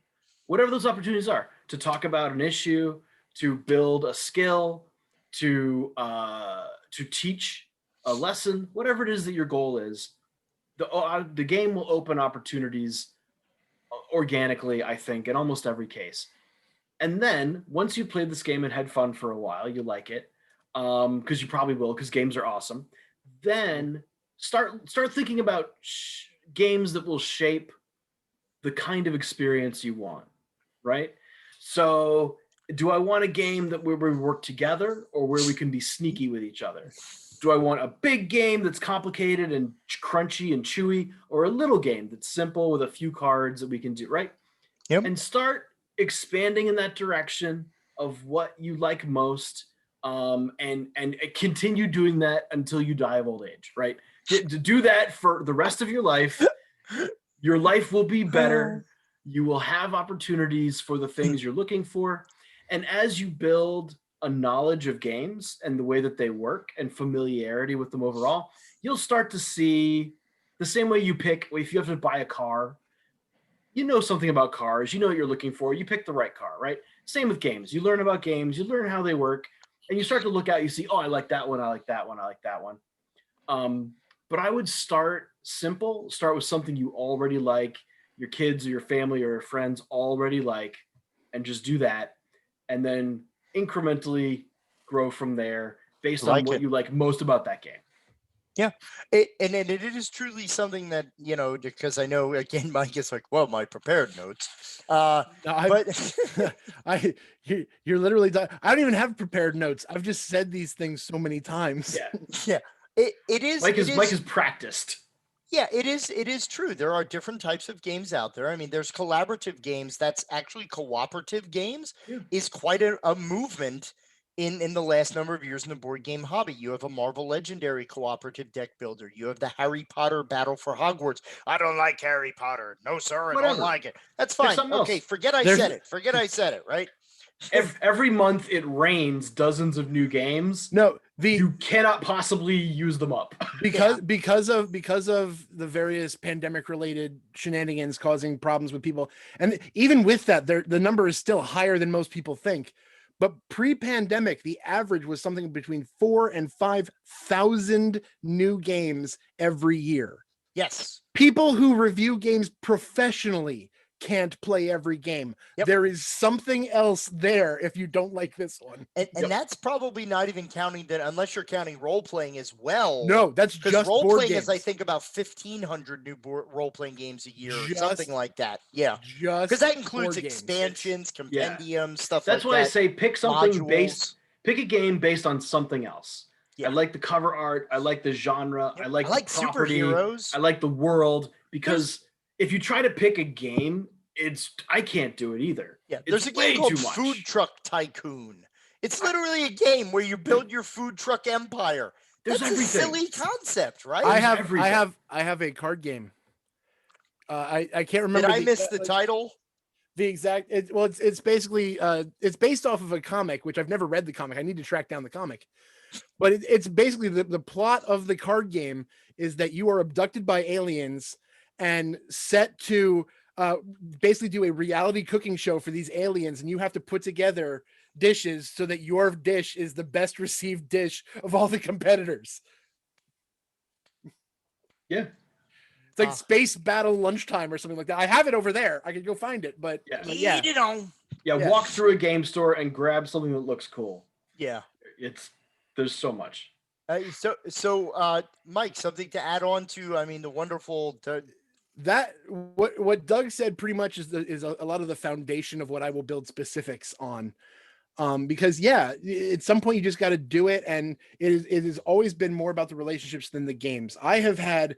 Whatever those opportunities are, to talk about an issue, to build a skill, to teach a lesson, whatever it is that your goal is, the game will open opportunities organically, I think, in almost every case. And then once you've played this game and had fun for a while, you like it, because you probably will, because games are awesome. Then start thinking about games that will shape the kind of experience you want, right? So do I want a game where we work together, or where we can be sneaky with each other? Do I want a big game that's complicated and crunchy and chewy, or a little game that's simple with a few cards that we can do, right? Yep. And start expanding in that direction of what you like most, and continue doing that until you die of old age, right? To do that for the rest of your life. Your life will be better. You will have opportunities for the things you're looking for. And as you build a knowledge of games and the way that they work and familiarity with them overall, you'll start to see the same way you pick, if you have to buy a car, you know something about cars, you know what you're looking for, you pick the right car, right? Same with games. You learn about games, you learn how they work, and you start to look out, you see, oh, I like that one, I like that one, I like that one. But I would start simple, start with something you already like, your kids or your family or your friends already like, and just do that. And then incrementally grow from there based on what you like most about that game. Yeah. And it is truly something that, because I know, again, Mike is like, well, my prepared notes. You're literally, I don't even have prepared notes. I've just said these things so many times. Yeah. Yeah. It is. Mike is practiced. Yeah, it is true. There are different types of games out there. I mean, there's collaborative games. That's actually cooperative games is quite a movement in the last number of years in the board game hobby. You have a Marvel Legendary cooperative deck builder. You have the Harry Potter Battle for Hogwarts. I don't like Harry Potter. No, sir, I don't like it. That's fine. Okay, forget I said it. Forget I said it, right? Every month it rains dozens of new games. No, you cannot possibly use them up because of the various pandemic related shenanigans causing problems with people. And even with that, the number is still higher than most people think. But pre-pandemic, the average was something between 4,000 and 5,000 new games every year. Yes. People who review games professionally can't play every game. Yep. There is something else there if you don't like this one. And that's probably not even counting that, unless you're counting role playing as well. No, that's because just role board playing games. is, I think, about 1,500 new role playing games a year, or Just- something like that. Yeah, Just because that includes board games. expansions, Yeah. compendiums, stuff That's like why that. I say pick something modules. pick a game based on something else. Yeah. I like the cover art. I like the genre. Yep. I like the property. superheroes. I like the world, because if you try to pick a game, I can't do it either. Yeah, It's there's a way game called too much. Food Truck Tycoon. It's literally a game where you build your food truck empire. There's That's everything. a silly concept, right? I have everything. I have a card game. I can't Did remember. I miss the title? The exact it's basically it's based off of a comic, which I've never read the comic. I need to track down the comic. But it's basically the plot of the card game is that you are abducted by aliens and set to basically do a reality cooking show for these aliens, and you have to put together dishes so that your dish is the best received dish of all the competitors. Yeah. It's like Space Battle Lunchtime or something like that. I have it over there. I could go find it, but Yeah. Eat it on. Yeah, walk through a game store and grab something that looks cool. Yeah. There's so much. So Mike, something to add on to, I mean, the wonderful. That what Doug said pretty much is a lot of the foundation of what I will build specifics on. Because at some point you just got to do it, and it has always been more about the relationships than the games. I have had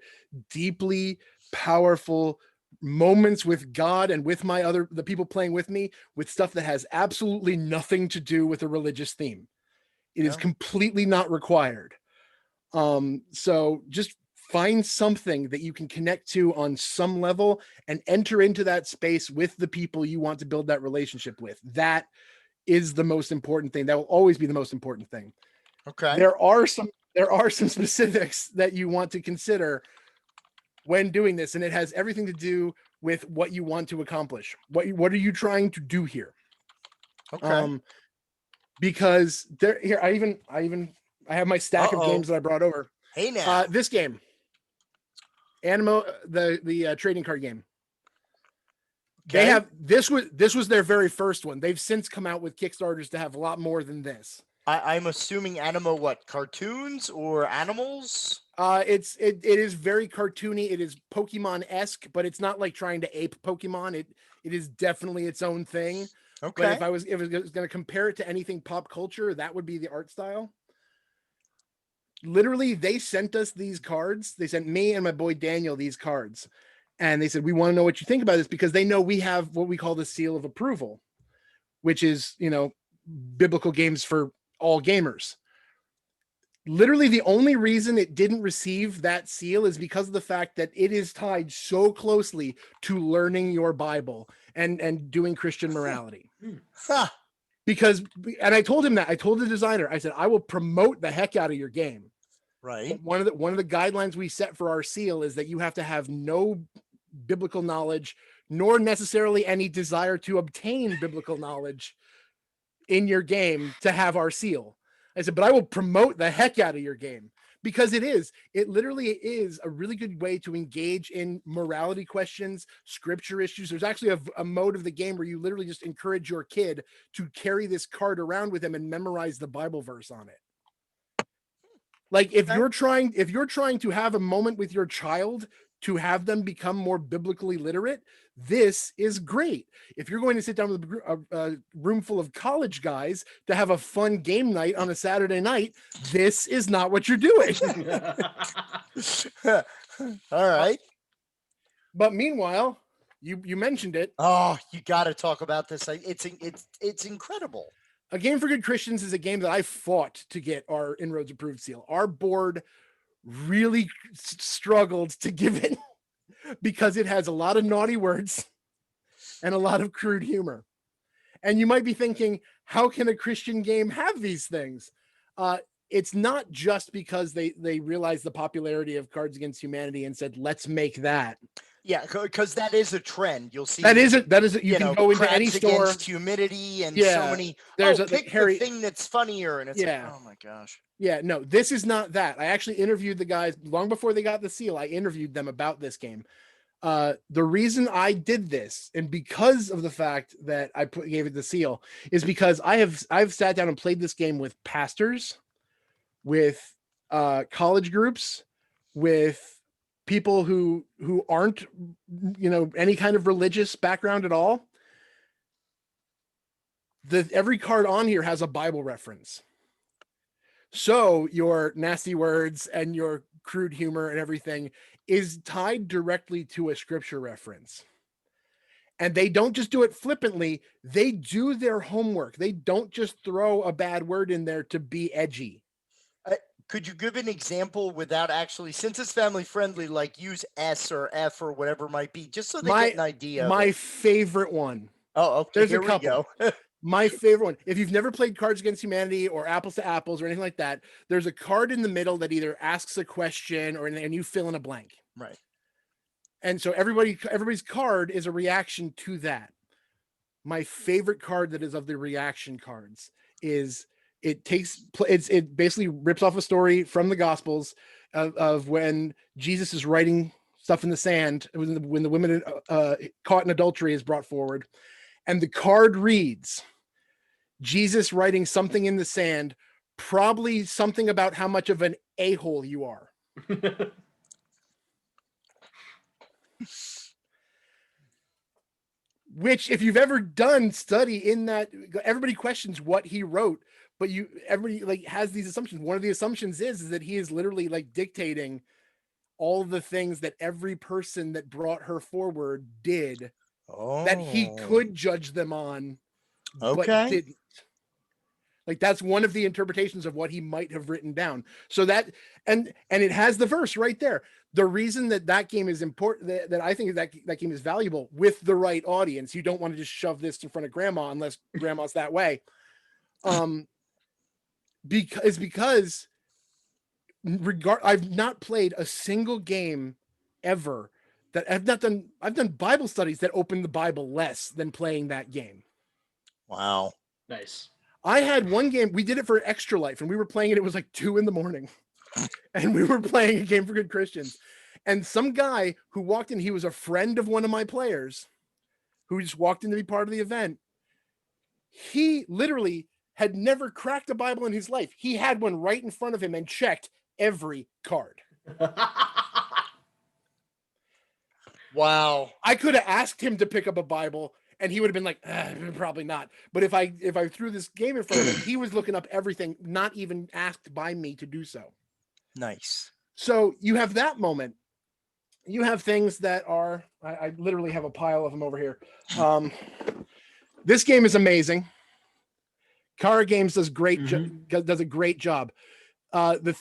deeply powerful moments with God and with the people playing with me with stuff that has absolutely nothing to do with a religious theme. It is completely not required. So just find something that you can connect to on some level and enter into that space with the people you want to build that relationship with. That is the most important thing. That will always be the most important thing. Okay. There are some specifics that you want to consider when doing this, and it has everything to do with what you want to accomplish. What are you trying to do here? Okay. Because I have my stack of games that I brought over. Hey now. This game, Animo, the trading card game. Okay. They have this was their very first one. They've since come out with Kickstarters to have a lot more than this. I'm assuming Animo, what, cartoons or animals? It is very cartoony. It is Pokemon-esque, but it's not like trying to ape Pokemon. It is definitely its own thing. Okay. But if I was going to compare it to anything pop culture, that would be the art style. Literally, they sent us these cards. They sent me and my boy Daniel these cards. And they said, we want to know what you think about this, because they know we have what we call the seal of approval, which is, biblical games for all gamers. Literally, the only reason it didn't receive that seal is because of the fact that it is tied so closely to learning your Bible and doing Christian morality. Huh. Because, and I told him that, I told the designer, I said, I will promote the heck out of your game. Right. One of the guidelines we set for our seal is that you have to have no biblical knowledge, nor necessarily any desire to obtain biblical knowledge in your game to have our seal. I said, but I will promote the heck out of your game, because it literally is a really good way to engage in morality questions, scripture issues. There's actually a mode of the game where you literally just encourage your kid to carry this card around with them and memorize the Bible verse on it. Like if you're trying to have a moment with your child to have them become more biblically literate, this is great. If you're going to sit down with a room full of college guys to have a fun game night on a Saturday night, this is not what you're doing. All right. But meanwhile, you mentioned it. Oh, you got to talk about this. It's incredible. A Game for Good Christians is a game that I fought to get our Inroads approved seal. Our board really struggled to give it because it has a lot of naughty words and a lot of crude humor. And you might be thinking, how can a Christian game have these things? It's not just because they realized the popularity of Cards Against Humanity and said, let's make that. Yeah, because that is a trend. You'll see that is you can go into any store. Humidity and Yeah, so many. there's pick the thing that's funnier, and it's like, oh my gosh. Yeah, no, this is not that. I actually interviewed the guys long before they got the seal. I interviewed them about this game. The reason I did this, and because of the fact that I gave it the seal, is because I've sat down and played this game with pastors, with college groups, with people who aren't, any kind of religious background at all. Every card on here has a Bible reference. So your nasty words and your crude humor and everything is tied directly to a scripture reference. And they don't just do it flippantly, they do their homework. They don't just throw a bad word in there to be edgy. Could you give an example without actually, since it's family friendly, like use S or F or whatever it might be, just so they get an idea? My favorite one. Oh, okay. There's Here a couple. we go. My favorite one. If you've never played Cards Against Humanity or Apples to Apples or anything like that, there's a card in the middle that either asks a question and you fill in a blank. Right. And so everybody's card is a reaction to that. My favorite card that is of the reaction cards is it basically rips off a story from the Gospels of when Jesus is writing stuff in the sand when the women caught in adultery is brought forward. And the card reads, Jesus writing something in the sand, probably something about how much of an a-hole you are. Which, if you've ever done study in that, everybody questions what he wrote, but everybody like has these assumptions. One of the assumptions is that he is literally like dictating all the things that every person that brought her forward did. That he could judge them on, but didn't. Like that's one of the interpretations of what he might have written down. So that and it has the verse right there. The reason that game is important, that I think that game is valuable with the right audience. You don't want to just shove this in front of grandma unless grandma's that way. Because I've not played a single game ever that I've done Bible studies that open the Bible less than playing that game. Wow. Nice. I had one game, we did it for Extra Life, and we were playing it. It was like 2 a.m. and we were playing a game for good Christians. And some guy who walked in, he was a friend of one of my players who just walked in to be part of the event. He literally had never cracked a Bible in his life. He had one right in front of him and checked every card. Wow. I could have asked him to pick up a Bible and he would have been like, probably not. But if I threw this game in front of him, he was looking up everything, not even asked by me to do so. Nice. So you have that moment. You have things that are, I literally have a pile of them over here. This game is amazing. Kara Games does does a great job. The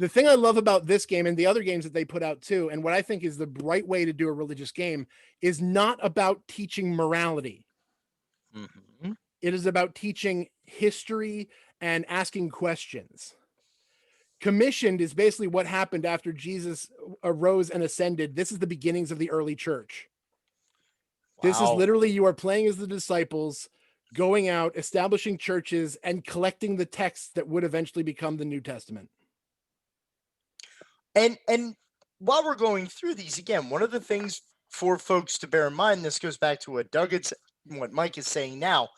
thing I love about this game and the other games that they put out too, and what I think is the right way to do a religious game, is not about teaching morality. Mm-hmm. It is about teaching history and asking questions. Commissioned is basically what happened after Jesus arose and ascended. This is the beginnings of the early church. Wow. This is literally, you are playing as the disciples, going out, establishing churches, and collecting the texts that would eventually become the New Testament. And while we're going through these, again, one of the things for folks to bear in mind, this goes back to what Mike is saying now.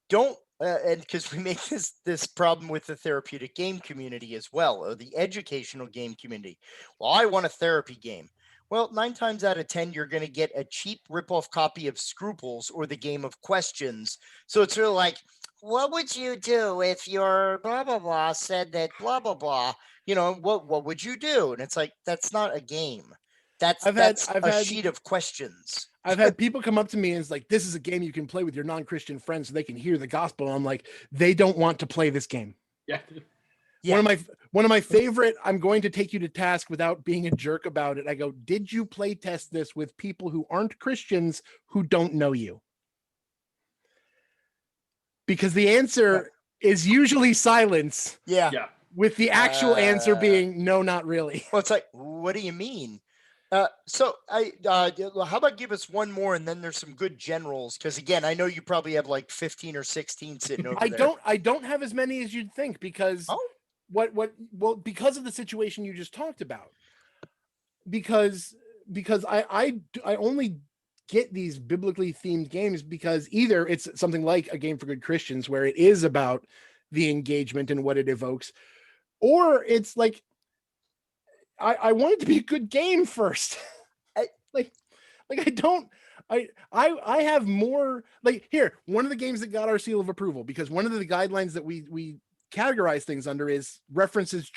Don't, and because we make this problem with the therapeutic game community as well, or the educational game community. Well, I want a therapy game. Well, 9 times out of 10, you're going to get a cheap ripoff copy of Scruples or the Game of Questions. So it's really like, what would you do if your blah, blah, blah said that blah, blah, blah? You know, what would you do? And it's like, that's not a game. That's a sheet of questions. I've had people come up to me and it's like, this is a game you can play with your non-Christian friends so they can hear the gospel. And I'm like, they don't want to play this game. Yeah. Yeah. One of my favorite, I'm going to take you to task without being a jerk about it. I go, did you play test this with people who aren't Christians who don't know you? Because the answer is usually silence. Yeah. With the actual answer being no, not really. Well, it's like, what do you mean? So how about give us one more, and then there's some good generals, because again, I know you probably have like 15 or 16 sitting over there. I don't have as many as you'd think, because because of the situation you just talked about. Because because I only get these biblically themed games because either it's something like A Game for Good Christians where it is about the engagement and what it evokes, or it's like I want it to be a good game first. like I don't I have more like here, one of the games that got our seal of approval, because one of the guidelines that we categorize things under is references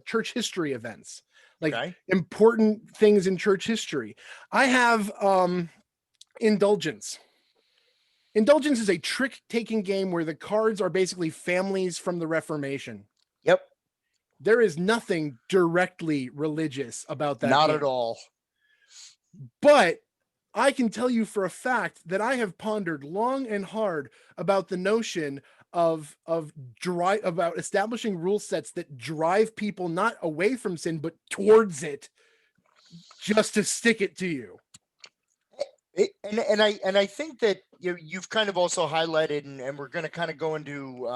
church history events, like Okay. important things in church history. I have Indulgence. Indulgence is a trick-taking game where the cards are basically families from the Reformation. Yep. There is nothing directly religious about that Not game. at all. But I can tell you for a fact that I have pondered long and hard about the notion of about establishing rule sets that drive people not away from sin but towards it, just to stick it to you. And I think that you've kind of also highlighted, and we're going to kind of go into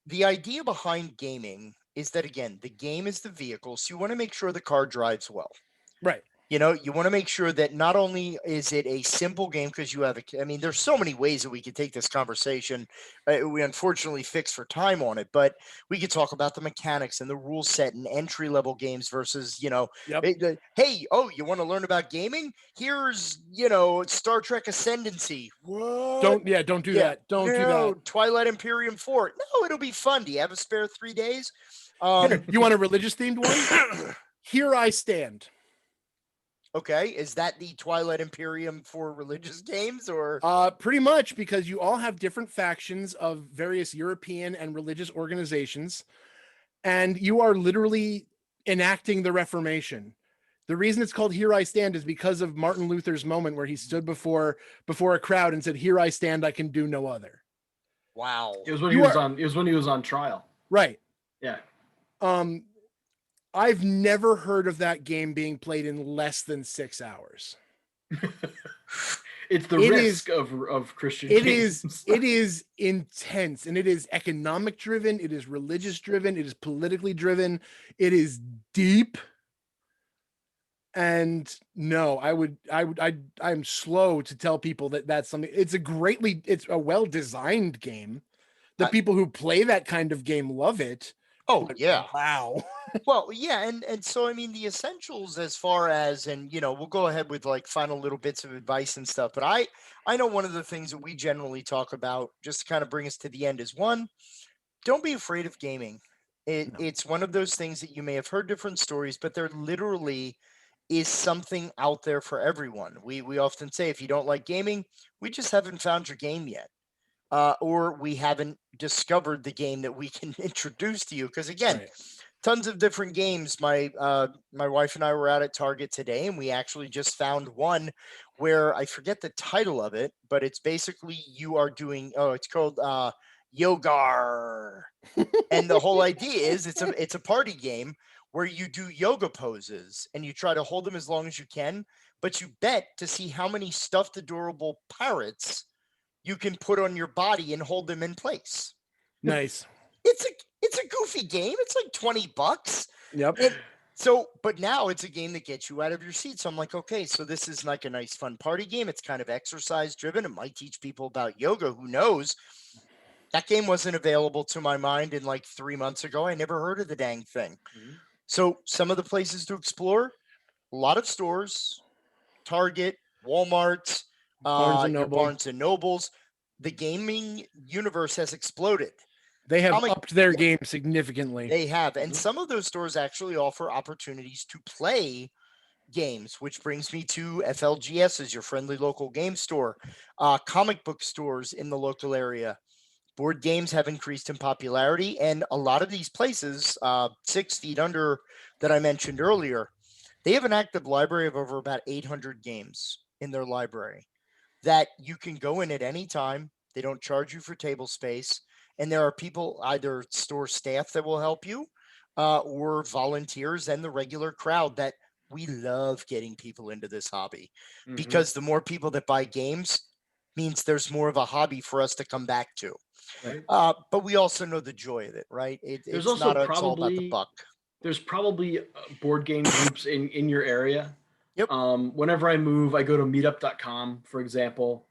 the idea behind gaming is that, again, the game is the vehicle, so you want to make sure the car drives well. Right. You want to make sure that not only is it a simple game, because you have there's so many ways that we could take this conversation. We unfortunately fixed for time on it, but we could talk about the mechanics and the rule set and entry level games versus, Yep. hey, you want to learn about gaming? Here's, Star Trek Ascendancy. What? Don't do that. Don't do that. Twilight Imperium 4. No, it'll be fun. Do you have a spare 3 days? Here, you want a religious themed one? Here I Stand. Okay, is that the Twilight Imperium for religious games, or? Pretty much, because you all have different factions of various European and religious organizations, and you are literally enacting the Reformation. The reason it's called Here I Stand is because of Martin Luther's moment where he stood before a crowd and said, "Here I stand, I can do no other." Wow. It was when he was on trial. Right. Yeah. I've never heard of that game being played in less than 6 hours. It's the risk of Christian games. It is intense, and it is economic driven, it is religious driven, it is politically driven, it is deep. And no, I'm slow to tell people that that's something. It's a well-designed game. The people who play that kind of game love it. Oh, yeah. Wow. Well, yeah, and so the essentials, as far as, and we'll go ahead with like final little bits of advice and stuff, but I know one of the things that we generally talk about, just to kind of bring us to the end, is one, don't be afraid of gaming. It's one of those things that you may have heard different stories, but there literally is something out there for everyone. We often say, if you don't like gaming, we just haven't found your game yet. Or we haven't discovered the game that we can introduce to you. Because again, Right. Tons of different games. My wife and I were out at Target today, and we actually just found one where I forget the title of it, but it's basically you are doing. Oh, it's called Yogar, and the whole idea is it's a party game where you do yoga poses and you try to hold them as long as you can, but you bet to see how many stuffed adorable parrots you can put on your body and hold them in place. Nice. It's a goofy game. It's like $20. Yep. But now it's a game that gets you out of your seat. So I'm like, okay, so this is like a nice fun party game. It's kind of exercise driven. It might teach people about yoga. Who knows? That game wasn't available to my mind in like 3 months ago. I never heard of the dang thing. Mm-hmm. So some of the places to explore, a lot of stores, Target, Walmart, Barnes and Nobles. The gaming universe has exploded. They have upped their game significantly. They have. And some of those stores actually offer opportunities to play games, which brings me to FLGS, your friendly local game store, comic book stores in the local area. Board games have increased in popularity, and a lot of these places, 6 Feet Under that I mentioned earlier, they have an active library of over about 800 games in their library that you can go in at any time. They don't charge you for table space. And there are people, either store staff that will help you or volunteers and the regular crowd that we love getting people into this hobby because the more people that buy games means there's more of a hobby for us to come back to. Right. But we also know the joy of it, right? It's all about the buck. there's probably board game groups in your area. Yep. Whenever I move, I go to meetup.com, for example,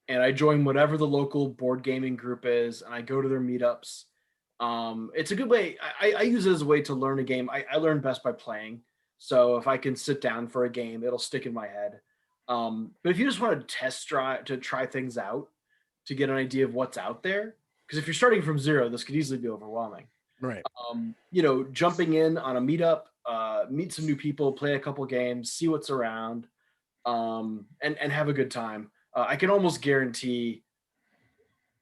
and I join whatever the local board gaming group is, and I go to their meetups. It's a good way. I use it as a way to learn a game. I learn best by playing. So if I can sit down for a game, it'll stick in my head. But if you just want to try things out, to get an idea of what's out there, because if you're starting from zero, this could easily be overwhelming. Right. Jumping in on a meetup, meet some new people, play a couple games, see what's around, and have a good time. I can almost guarantee,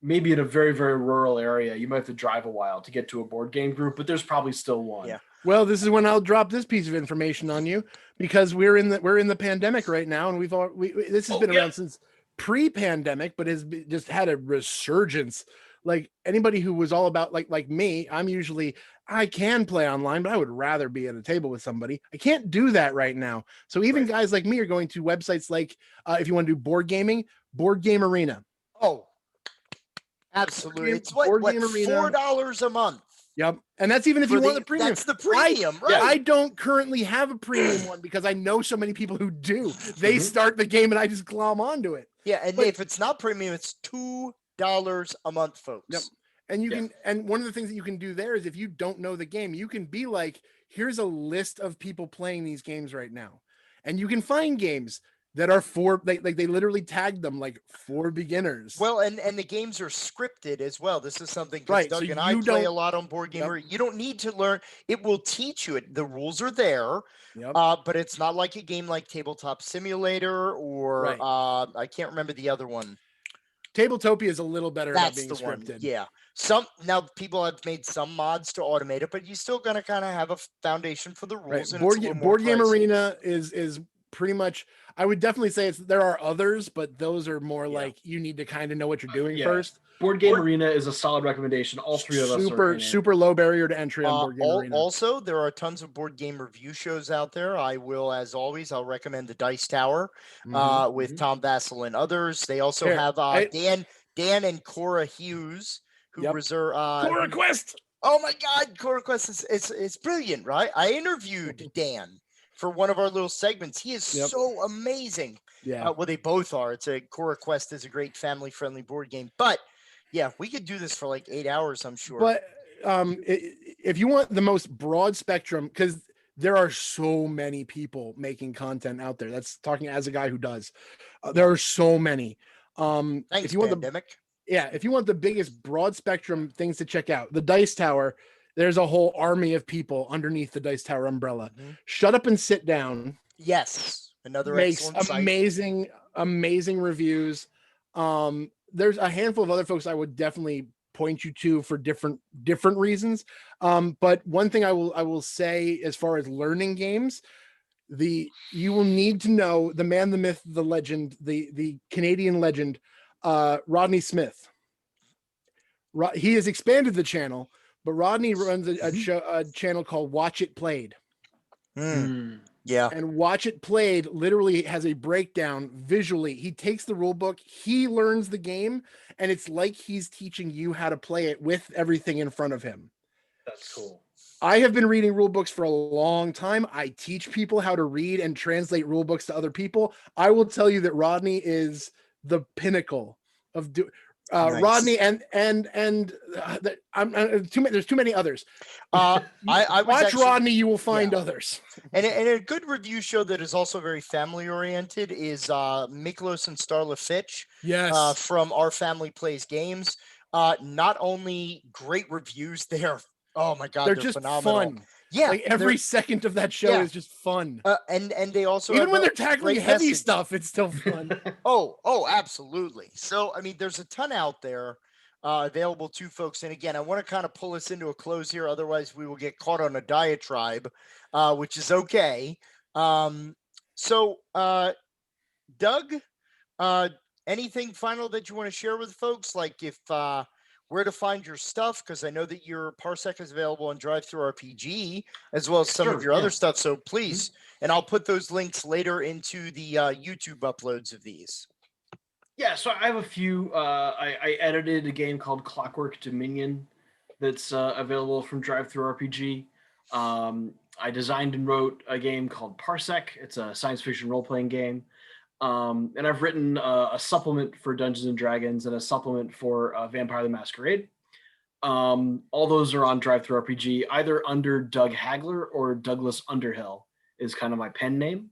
maybe in a very, very rural area, you might have to drive a while to get to a board game group, but there's probably still one. Yeah. Well, this is when I'll drop this piece of information on you, because we're in the pandemic right now, and this has been around since pre-pandemic, but has just had a resurgence. Like anybody who was all about like me, I can play online, but I would rather be at a table with somebody. I can't do that right now. So even guys like me are going to websites like, if you want to do board gaming, Board Game Arena. Oh, absolutely. It's Board what Game Arena. $4 a month. Yep. And that's even if you want the premium. That's the premium, right? I don't currently have a premium one because I know so many people who do. They start the game and I just glom onto it. Yeah, and if it's not premium, it's $2 a month, folks. Yep. And you can, and one of the things that you can do there is, if you don't know the game, you can be like, here's a list of people playing these games right now. And you can find games that are they literally tagged them like for beginners. Well, and the games are scripted as well. This is something Right, Doug so and I you play a don't- lot on Board Gamer. You don't need to learn. It will teach you it. The rules are there. Yep. But it's not like a game like Tabletop Simulator or I can't remember the other one. Tabletopia is a little better That's about being the scripted. one. Yeah. Now people have made some mods to automate it, but you still gonna kind of have a foundation for the rules. Right. And Board, it's a little Board more Game pricey. Arena is pretty much, I would definitely say there are others, but those are more like you need to kind of know what you're doing first. Board Game Arena is a solid recommendation. All three of us are in it. Super low barrier to entry on Board Game Arena. Also, there are tons of board game review shows out there. I will, as always, I'll recommend the Dice Tower with Tom Vassell and others. They also have Dan and Cora Hughes, who reserve Cora Quest. Oh my God, Cora Quest is brilliant, right? I interviewed Dan for one of our little segments. He is so amazing. Yeah. Well, they both are. Cora Quest is a great family-friendly board game, but yeah, we could do this for like 8 hours, I'm sure. But if you want the most broad spectrum, because there are so many people making content out there. That's talking as a guy who does. There are so many. Thanks, if you want pandemic. if you want the biggest broad spectrum things to check out, the Dice Tower, there's a whole army of people underneath the Dice Tower umbrella. Shut Up and Sit Down. Yes, another makes excellent site. amazing reviews. There's a handful of other folks I would definitely point you to for different reasons. But one thing I will say, as far as learning games, you will need to know the man, the myth, the legend, the Canadian legend, Rodney Smith. He has expanded the channel, but Rodney runs a channel called Watch It Played. Yeah. And Watch It Played literally has a breakdown visually. He takes the rule book, he learns the game, and it's like he's teaching you how to play it with everything in front of him. That's cool. I have been reading rule books for a long time. I teach people how to read and translate rule books to other people. I will tell you that Rodney is the pinnacle of Nice. Rodney there's too many others. I Watch Rodney, you will find others. And a good review show that is also very family oriented is Miklos and Starla Fitch. Yes. From Our Family Plays Games. Not only great reviews, oh my God, they're just phenomenal. fun. Yeah, like every second of that show is just fun. And they also even have when a they're tackling great heavy message. stuff, it's still fun. Oh, absolutely. So I mean, there's a ton out there available to folks. And again, I want to kind of pull us into a close here. Otherwise, we will get caught on a diatribe, which is okay. So Doug, anything final that you want to share with folks? Like if where to find your stuff, because I know that your Parsec is available on Drive-Thru RPG as well as some of your other stuff. So please, and I'll put those links later into the YouTube uploads of these. Yeah, so I have a few. I edited a game called Clockwork Dominion that's available from Drive-Thru RPG. I designed and wrote a game called Parsec. It's a science fiction role-playing game. And I've written a supplement for Dungeons and Dragons and a supplement for Vampire the Masquerade. All those are on Drive-Thru RPG, either under Doug Hagler or Douglas Underhill is kind of my pen name.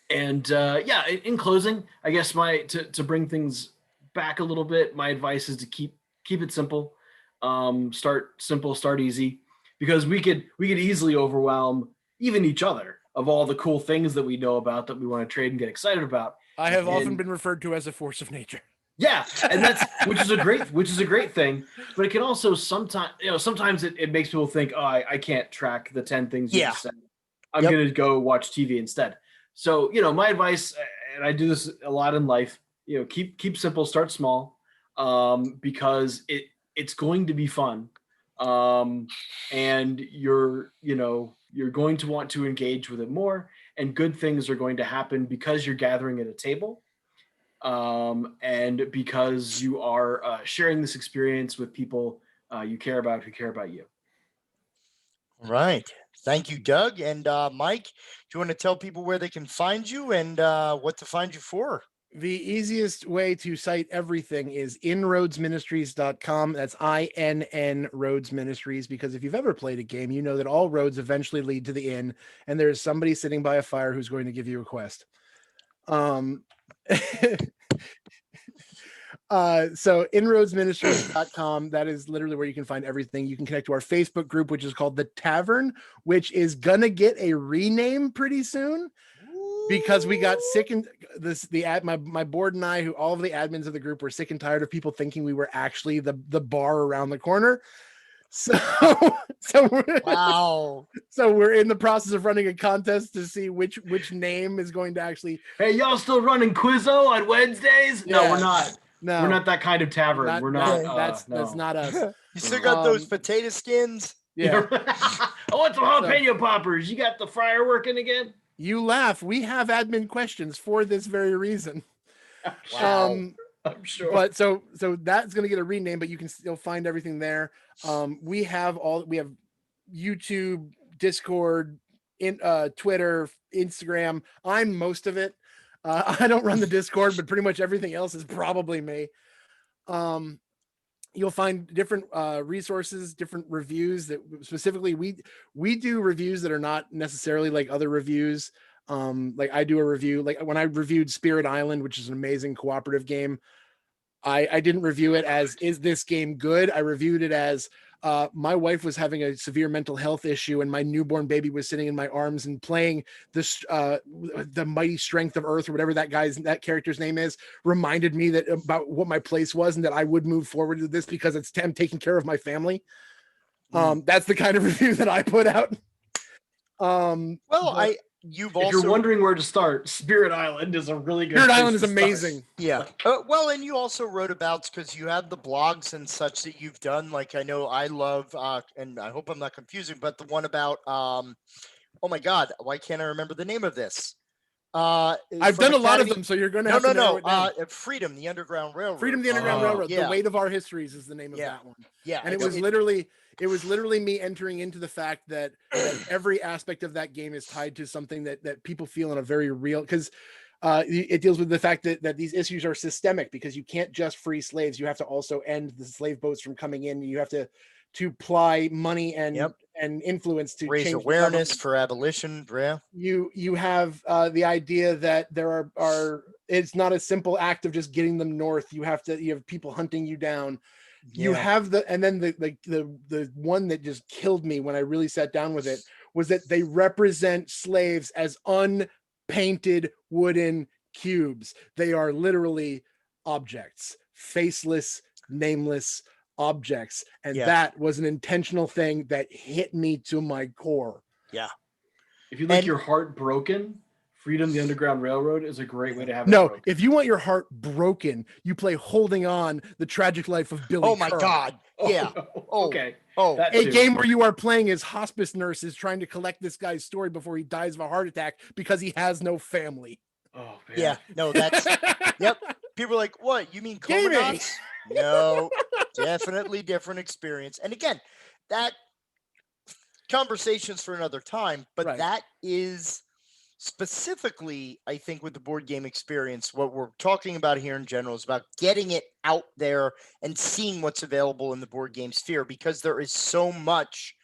In closing, I guess to bring things back a little bit, my advice is to keep it simple. Start simple, start easy, because we could easily overwhelm even each other of all the cool things that we know about that we want to trade and get excited about. I have often been referred to as a force of nature. Yeah, and that's which is a great thing, but it can also sometimes it makes people think, oh, I can't track the 10 things you just said. I'm gonna go watch TV instead. So my advice, and I do this a lot in life, keep simple, start small, because it's going to be fun, and you're going to want to engage with it more, and good things are going to happen because you're gathering at a table. And because you are sharing this experience with people you care about, who care about you. Right. Thank you, Doug. And Mike, do you want to tell people where they can find you and what to find you for? The easiest way to cite everything is inroadsministries.com. That's INN Roads Ministries, because if you've ever played a game, you know that all roads eventually lead to the inn, and there's somebody sitting by a fire who's going to give you a quest. So inroadsministries.com, that is literally where you can find everything. You can connect to our Facebook group, which is called The Tavern, which is gonna get a rename pretty soon because we got sick and my board and I, all of the admins of the group, were sick and tired of people thinking we were actually the bar around the corner. So Wow. So we're in the process of running a contest to see which name is going to actually. Hey, y'all still running Quizzo on Wednesdays? Yeah. No, we're not. No, we're not that kind of tavern. We're not. That's not us. You still got those potato skins? Yeah. I want some jalapeno poppers. You got the fryer working again? You laugh. We have admin questions for this very reason. Wow. I'm sure. But so that's going to get a rename, but you can still find everything there. We have YouTube, Discord, Twitter, Instagram. I'm most of it. I don't run the Discord, but pretty much everything else is probably me. You'll find different resources, different reviews that specifically we do reviews that are not necessarily like other reviews. Like I do a review, like when I reviewed Spirit Island, which is an amazing cooperative game. I didn't review it as, is this game good? I reviewed it as my wife was having a severe mental health issue and my newborn baby was sitting in my arms and playing this, the mighty strength of Earth, or whatever that character's name is, reminded me that about what my place was and that I would move forward with this because I'm taking care of my family. That's the kind of review that I put out. If you're wondering where to start, Spirit Island is a really good. Spirit Island is amazing. Yeah. And you also wrote about, because you have the blogs and such that you've done. Like I know I love, and I hope I'm not confusing, but the one about, oh my God, why can't I remember the name of this? I've done a lot of them, so you're going to have to narrow it down. Freedom, the Underground Railroad. Freedom, the Underground Railroad. Yeah. The Weight of Our Histories is the name of that one. Yeah. And it was literally me entering into the fact that every aspect of that game is tied to something that people feel in a very real, because it deals with the fact that these issues are systemic, because you can't just free slaves. You have to also end the slave boats from coming in. You have to ply money and influence to raise awareness for abolition. Yeah. You have the idea that there are it's not a simple act of just getting them north. You have people hunting you down. You have the one that just killed me when I really sat down with it was that they represent slaves as unpainted wooden cubes. They are literally objects, faceless, nameless objects. And that was an intentional thing that hit me to my core. Yeah. If you like your heart broken, Freedom, the Underground Railroad is a great way to have it. No, broken. if you want your heart broken, you play Holding On, The Tragic Life of Billy Oh my Kerr. God. Yeah. Okay. A game where you are playing as hospice nurses trying to collect this guy's story before he dies of a heart attack because he has no family. Oh, man. Yeah. No, that's yep. People are like, what? You mean Comanauts? No, definitely different experience. And again, that conversations for another time, but Right. that is specifically, I think, with the board game experience, what we're talking about here in general is about getting it out there and seeing what's available in the board game sphere, because there is so much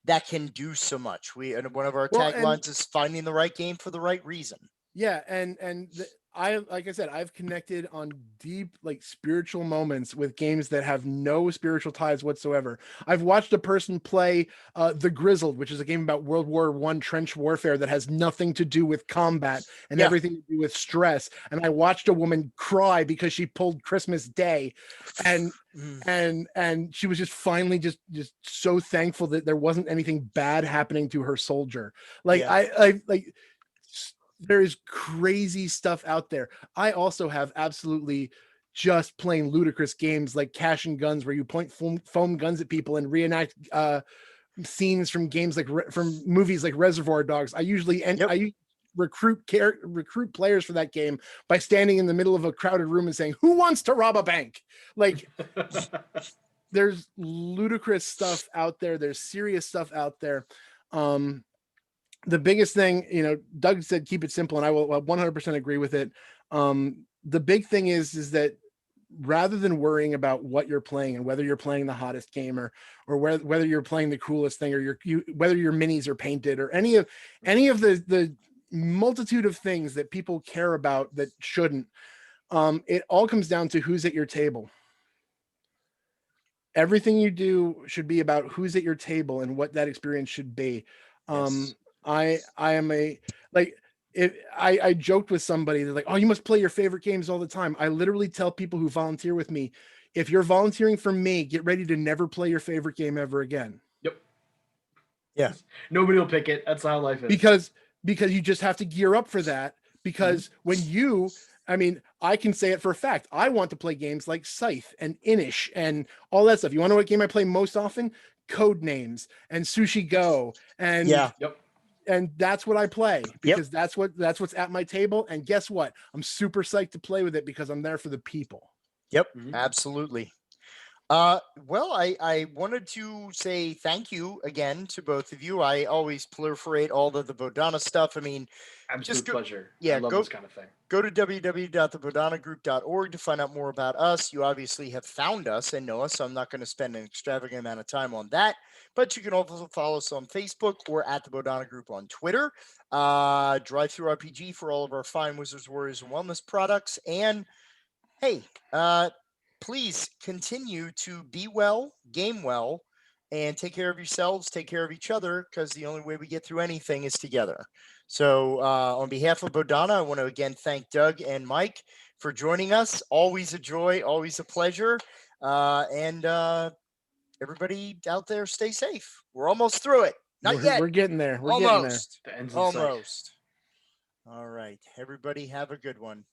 that can do so much. And one of our Well, and- taglines is finding the right game for the right reason. Yeah, I like I said, I've connected on deep, like, spiritual moments with games that have no spiritual ties whatsoever. I've watched a person play The Grizzled, which is a game about World War I trench warfare that has nothing to do with combat and Yeah. everything to do with stress. And I watched a woman cry because she pulled Christmas Day, and and she was just finally just so thankful that there wasn't anything bad happening to her soldier. Like, Yeah. I like. There is crazy stuff out there. I also have absolutely just plain ludicrous games like Cash and Guns, where you point foam guns at people and reenact scenes from games like from movies like Reservoir Dogs. I usually recruit players for that game by standing in the middle of a crowded room and saying, "Who wants to rob a bank?" Like, there's ludicrous stuff out there. There's serious stuff out there. The biggest thing, Doug said, keep it simple, and I will 100% agree with it. The big thing is that rather than worrying about what you're playing and whether you're playing the hottest game or whether you're playing the coolest thing or whether your minis are painted or any of the multitude of things that people care about that shouldn't, it all comes down to who's at your table. Everything you do should be about who's at your table and what that experience should be. Yes. I am I joked with somebody, they're like, "Oh, you must play your favorite games all the time." I literally tell people who volunteer with me, if you're volunteering for me, get ready to never play your favorite game ever again. Yep. Yeah. Nobody will pick it. That's how life is. Because you just have to gear up for that. Because I can say it for a fact. I want to play games like Scythe and Inish and all that stuff. You want to know what game I play most often? Code Names and Sushi Go and Yep. And that's what I play, because that's what's at my table. And guess what? I'm super psyched to play with it because I'm there for the people. Yep, absolutely. Well, I wanted to say thank you again to both of you. I always proliferate all of the Bodhana stuff. I mean, absolute pleasure. Yeah, I love this kind of thing. Go to www.thebodhanagroup.org to find out more about us. You obviously have found us and know us, so I'm not going to spend an extravagant amount of time on that. But you can also follow us on Facebook or at the Bodhana Group on Twitter. Drive Through RPG for all of our fine Wizards, Warriors, and Wellness products. And hey, please continue to be well, game well, and take care of yourselves, take care of each other, because the only way we get through anything is together. So on behalf of Bodhana, I want to again thank Doug and Mike for joining us. Always a joy, always a pleasure. And everybody out there, stay safe. We're almost through it. Not yet. We're getting there. We're almost. getting there. The end's in sight. Almost. All right. Everybody have a good one.